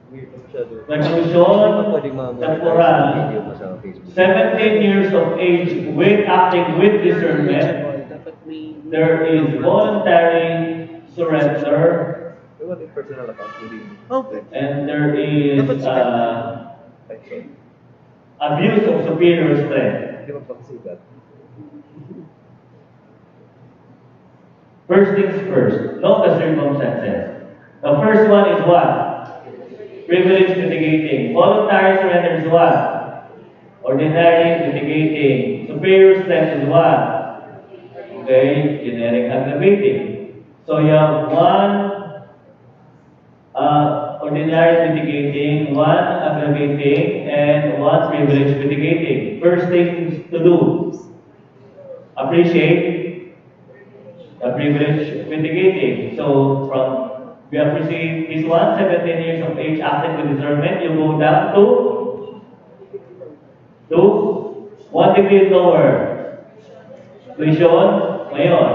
weird pa masyado. reclusion Pwede video temporal, mo sa Facebook. 17 years of age with acting with discernment. Eligible. Dapat may... There is voluntary surrender, What if personal account hindi? Okay. and there is Dapat sikat. Ay, sorry. abuse of superior strength. Hindi mo pakasigat. First things first, note the circumstances. The first one is what? Privilege mitigating. Voluntary surrender is what? Ordinary mitigating. Superior strength is what? Okay, generic aggravating. So you have one ordinary mitigating, one aggravating, and one privilege mitigating. First things to do, appreciate the privilege mitigating. So we appreciate this one, 17 years of age, acting with discernment, you go down to 1 degree lower. Prison mayor.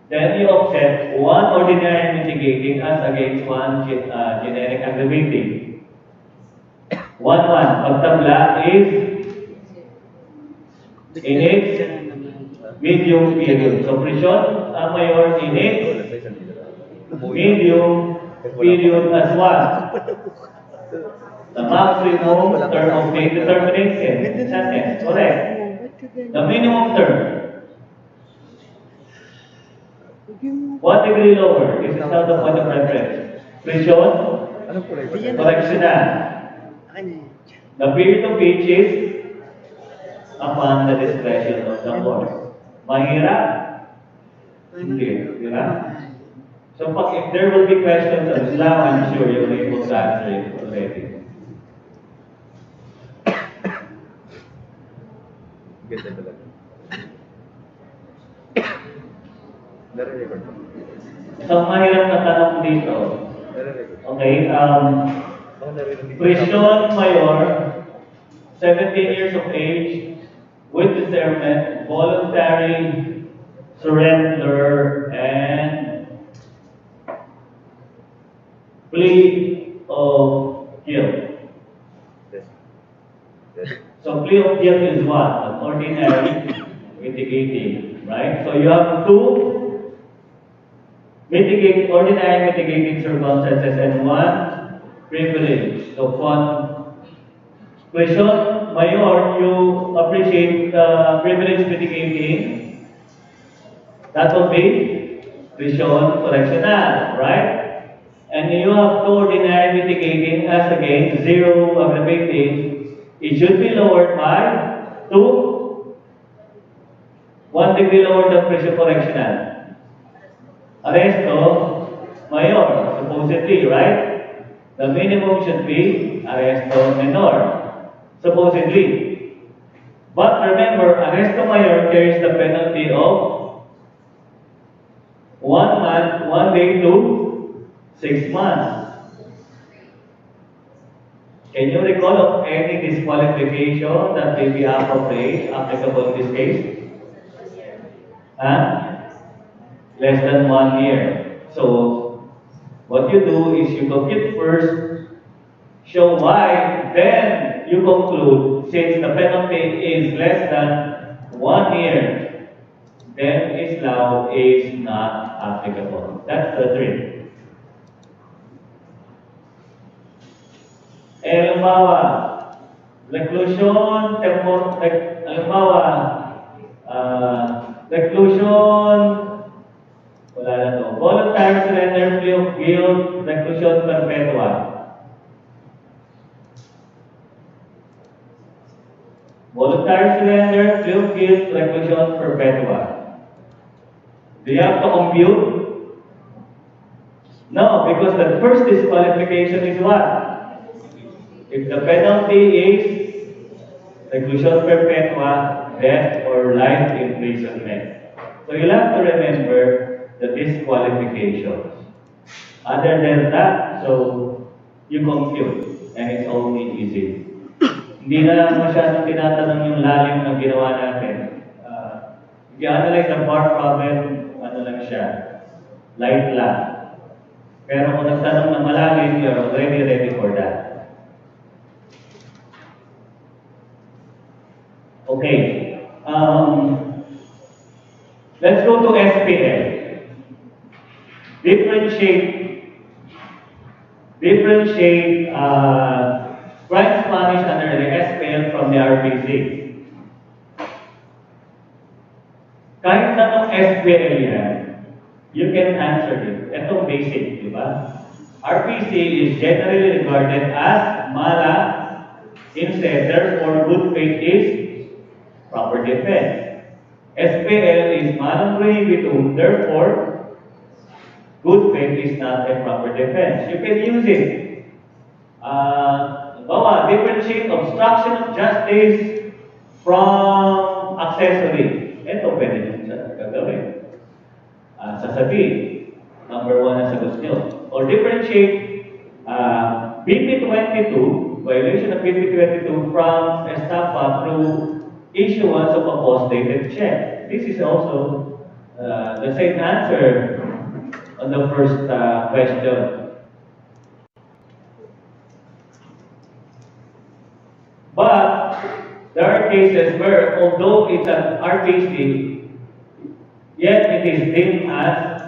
Then you offset one ordinary mitigating as against one generic aggravating. 1-1. Pagtabla is in its medium period. So prison mayor in its medium period as what? The maximum term of the determination sentence. Correct. The minimum term. 1 degree lower. This is now the point of reference. Prison Anong kulay ba? correctional. Akin na yan. The period of which is upon the discretion of the court. Mahirap? Hindi. Di ba? So if there will be questions on Islam, I'm sure you'll be able to answer it already. Ganda talaga. Nare-record mo. So mahirap na tanong dito. Nare-record. Okay, Ako nare-record. prison mayor, 17 years of age, with discernment, voluntary surrender, and plea of guilt. of guilt is what? An ordinary mitigating, right? So you have two ordinary mitigating circumstances and one privilege. So question, Mayor, you appreciate privilege mitigating? That will be question correctional, right? And you have two ordinary mitigating as again 0 aggravating. It should be lowered by 2, 1 degree lower than pressure correctional. Arresto mayor, supposedly, right? The minimum should be arresto menor, supposedly. But remember, arresto mayor carries the penalty of 1 month, 1 day to 6 months. Can you recall of any disqualification that may be appropriate, applicable in this case? Less than 1 year. So, what you do is you compute first, show why, then you conclude, since the penalty is less than 1 year, then Islam is not applicable. That's the trick. Halimbawa, reclusion, reclusion, wala na to. Voluntary surrender, plea of guilt, reclusion perpetua. Voluntary surrender, plea of guilt, reclusion perpetua. Do you have to compute? No, because the first disqualification is what? If the penalty is reclusion perpetua, death or life imprisonment. So you'll have to remember the disqualifications. Other than that, so you compute and it's only easy. Hindi na masyadong tinatanong yung lalim ng ginawa natin. If you analyze the bar problem, ano lang siya, light lang. Pero kung nagtanong ng malalim, you're already ready for that. Okay. Let's go to SPL. Differentiate crimes punished under the SPL from the RPC. Kahit anong SPL yan, you can answer it. Itong basic, di ba? RPC is generally regarded as mala instead, therefore good faith is proper defense. SPL is malam prohibitum, therefore good faith is not a proper defense. You can use it. Differentiate obstruction of justice from accessory. Ito pwede nyo siya gagawin. Sasabihin, number 1 na sagot nyo. Or differentiate BP22, violation of BP22 from estafa through issuance of a post-dated check. This is also the same answer on the first question. But there are cases where, although it's an RPC, yet it is deemed as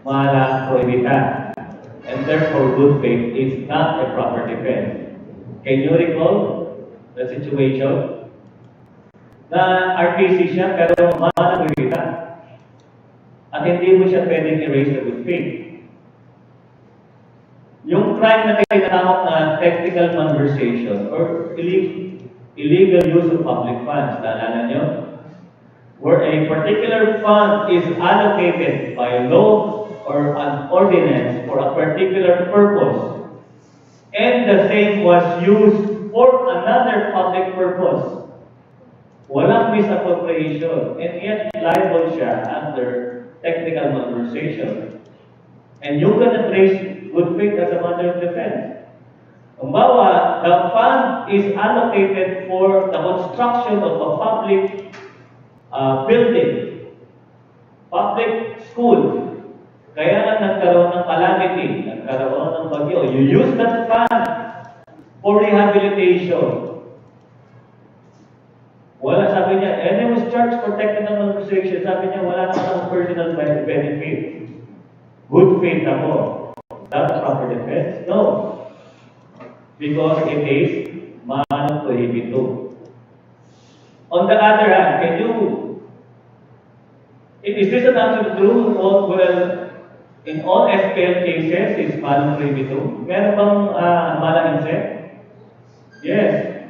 mala prohibitan, and therefore good faith is not a proper defense. Can you recall the situation? Na RPC siya pero mala prohibitan. At hindi mo siya pwedeng erase the good faith. Yung crime na tinatawag na technical conversation or illegal use of public funds, naalala nyo? Where a particular fund is allocated by law or an ordinance for a particular purpose, and the same was used for another public purpose. Walang misappropriation, and yet liable siya under technical conversation. And you cannot trace good faith as a matter of defense. Umbawa, the fund is allocated for the construction of a public building, public school. Kaya nga nagkaroon ng calamity, nagkaroon ng bagyo. You use that fund for rehabilitation. Wala, sabi niya, and he was charged for technical malversation. Sabi niya, wala na akong personal benefit. Good faith ako. That proper defense? No. Because it is mano prohibito. On the other hand, is this an absolute truth? Well, in all SPL cases, is mano prohibito? Meron bang mala insect? Yes.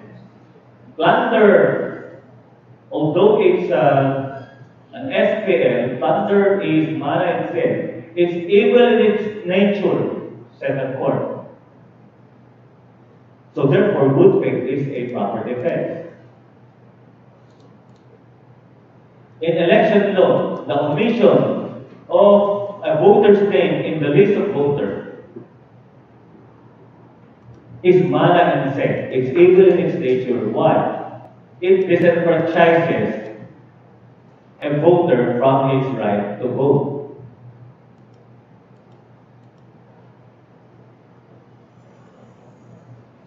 Plunder. Although it's an SPL, plunder is mala insect. It's evil in its nature, said the court. So therefore, good faith is a proper defense. In election law, the omission of a voter's name in the list of voters is mala insect. It's evil in its nature. Why? It disenfranchises a voter from his right to vote.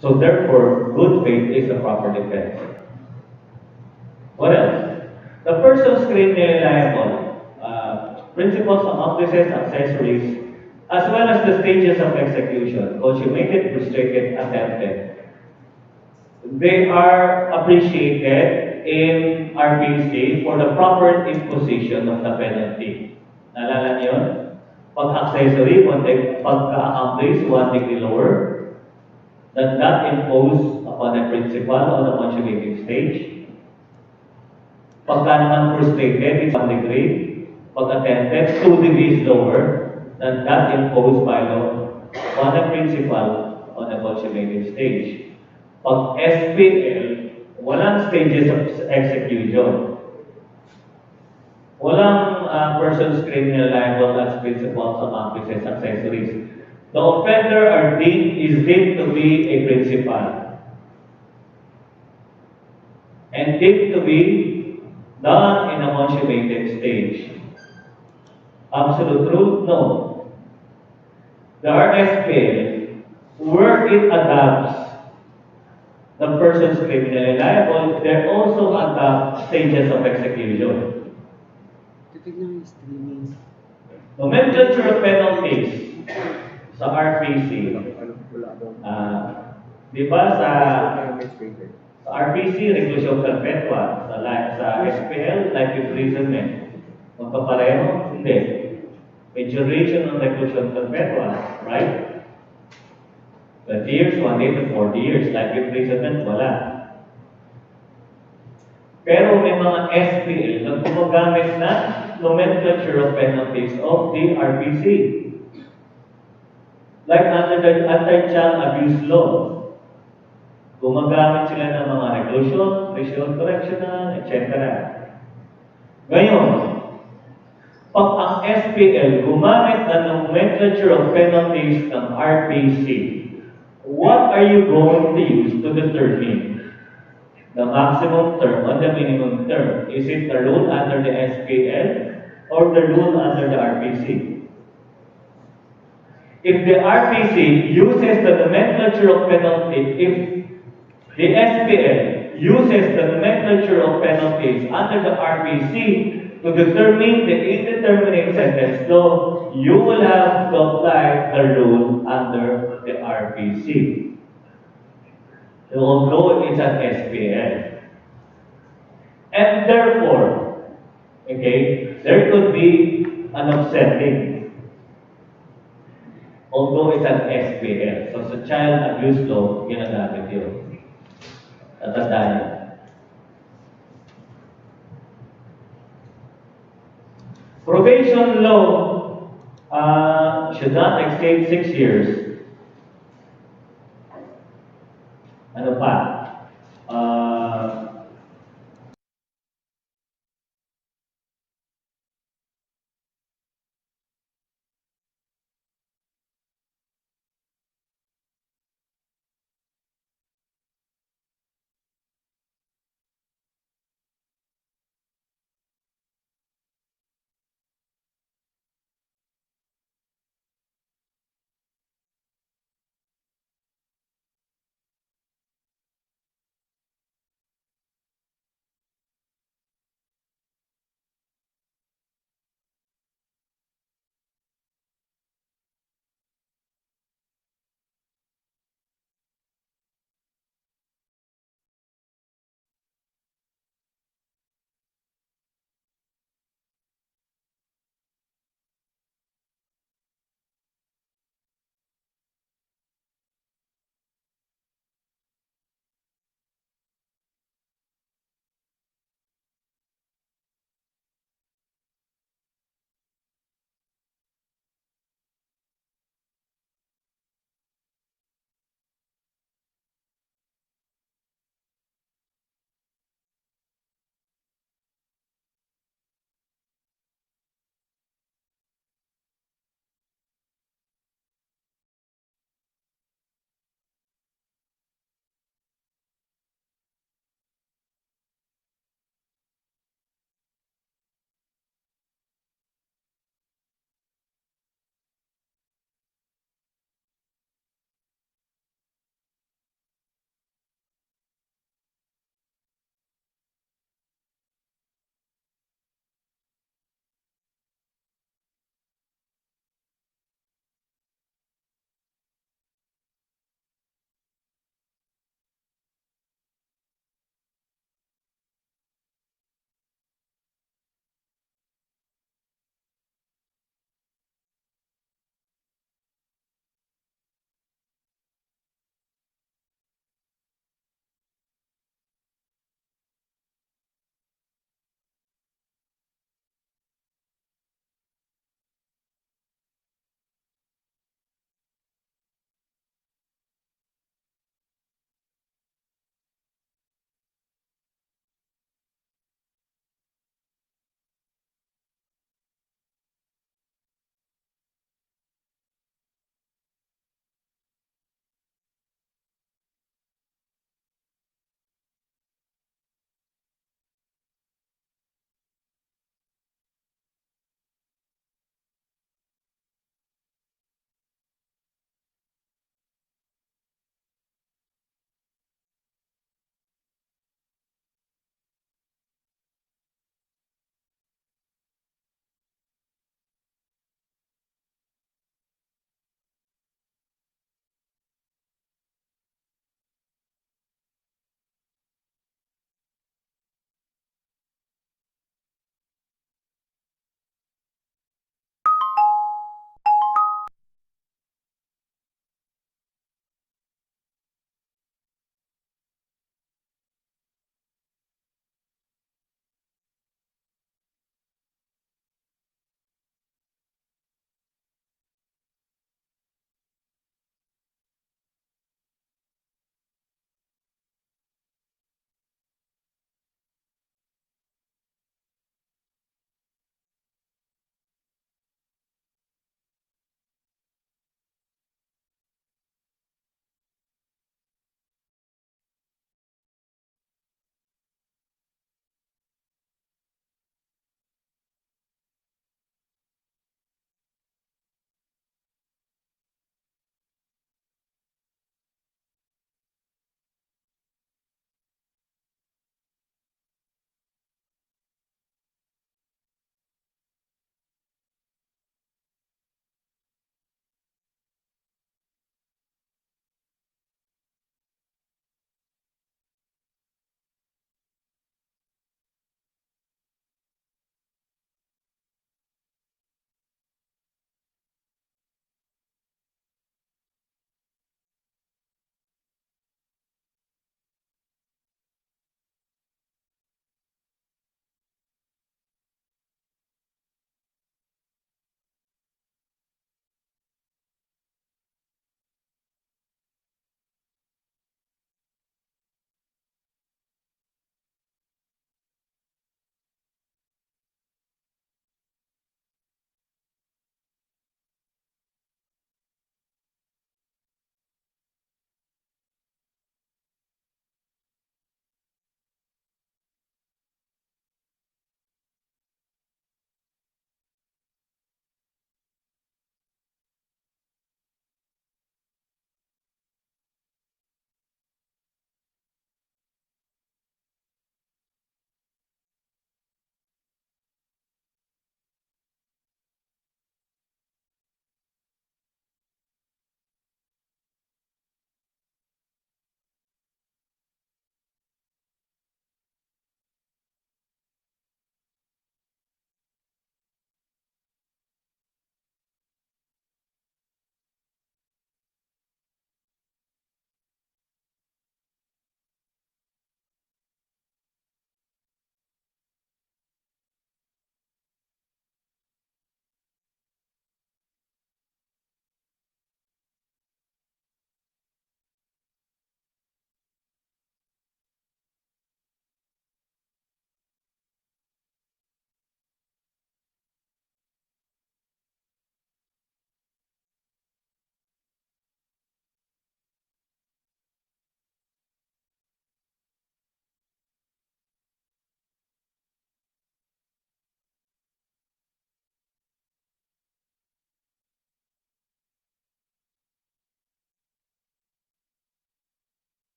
So therefore, good faith is a proper defense. What else? The person's criminally liable, principles, accomplices, accessories, as well as the stages of execution, consummated, frustrated, attempted. They are appreciated in RPC for the proper imposition of the penalty. Naalala niyo? Pag-accessory, pag-accomplice, 1 degree lower, that imposed upon a principal on the consummative stage. Pagka naman frustrated, it's 1 degree. Pag-attempted, 2 degrees lower than that imposed by law on the principal on the consummative stage. Pag SPL, walang stages of execution. Walang person's criminal liable as principals, accomplices, accessories. The offender is deemed to be a principal and deemed to be done in a consummated stage. Absolute truth? No. There are SPL where it adapts the person's criminally liable, there also adopt stages of execution. Titignan yung streaming. Nomenclature of penalties sa RPC. Di ba sa RPC, reclusion perpetua, sa SPL, life imprisonment. Magpapareho? Hindi. May duration ng reclusion perpetua, right? 20 years, 1 day to 40 years, life imprisonment, wala. Pero may mga SPL na gumagamit na nomenclature of penalties of the RPC. Like under the Anti-Child Abuse Law, gumagamit sila ng mga reclusion correctional, etc. Ngayon, pag ang SPL gumamit na nomenclature of penalties ng RPC, what are you going to use to determine the maximum term or the minimum term? Is it the rule under the SPL or the rule under the RPC? If the RPC uses the nomenclature of penalty, if the SPL uses the nomenclature of penalties under the RPC to determine the indeterminate sentence law, you will have to apply the rule under the RPC. Although it's an SPL. And therefore, okay, there could be an offsetting. Although it's an SPL. So sa child abuse law, ginagamit yun. Tatandaan yun. Probation law should not exceed 6 years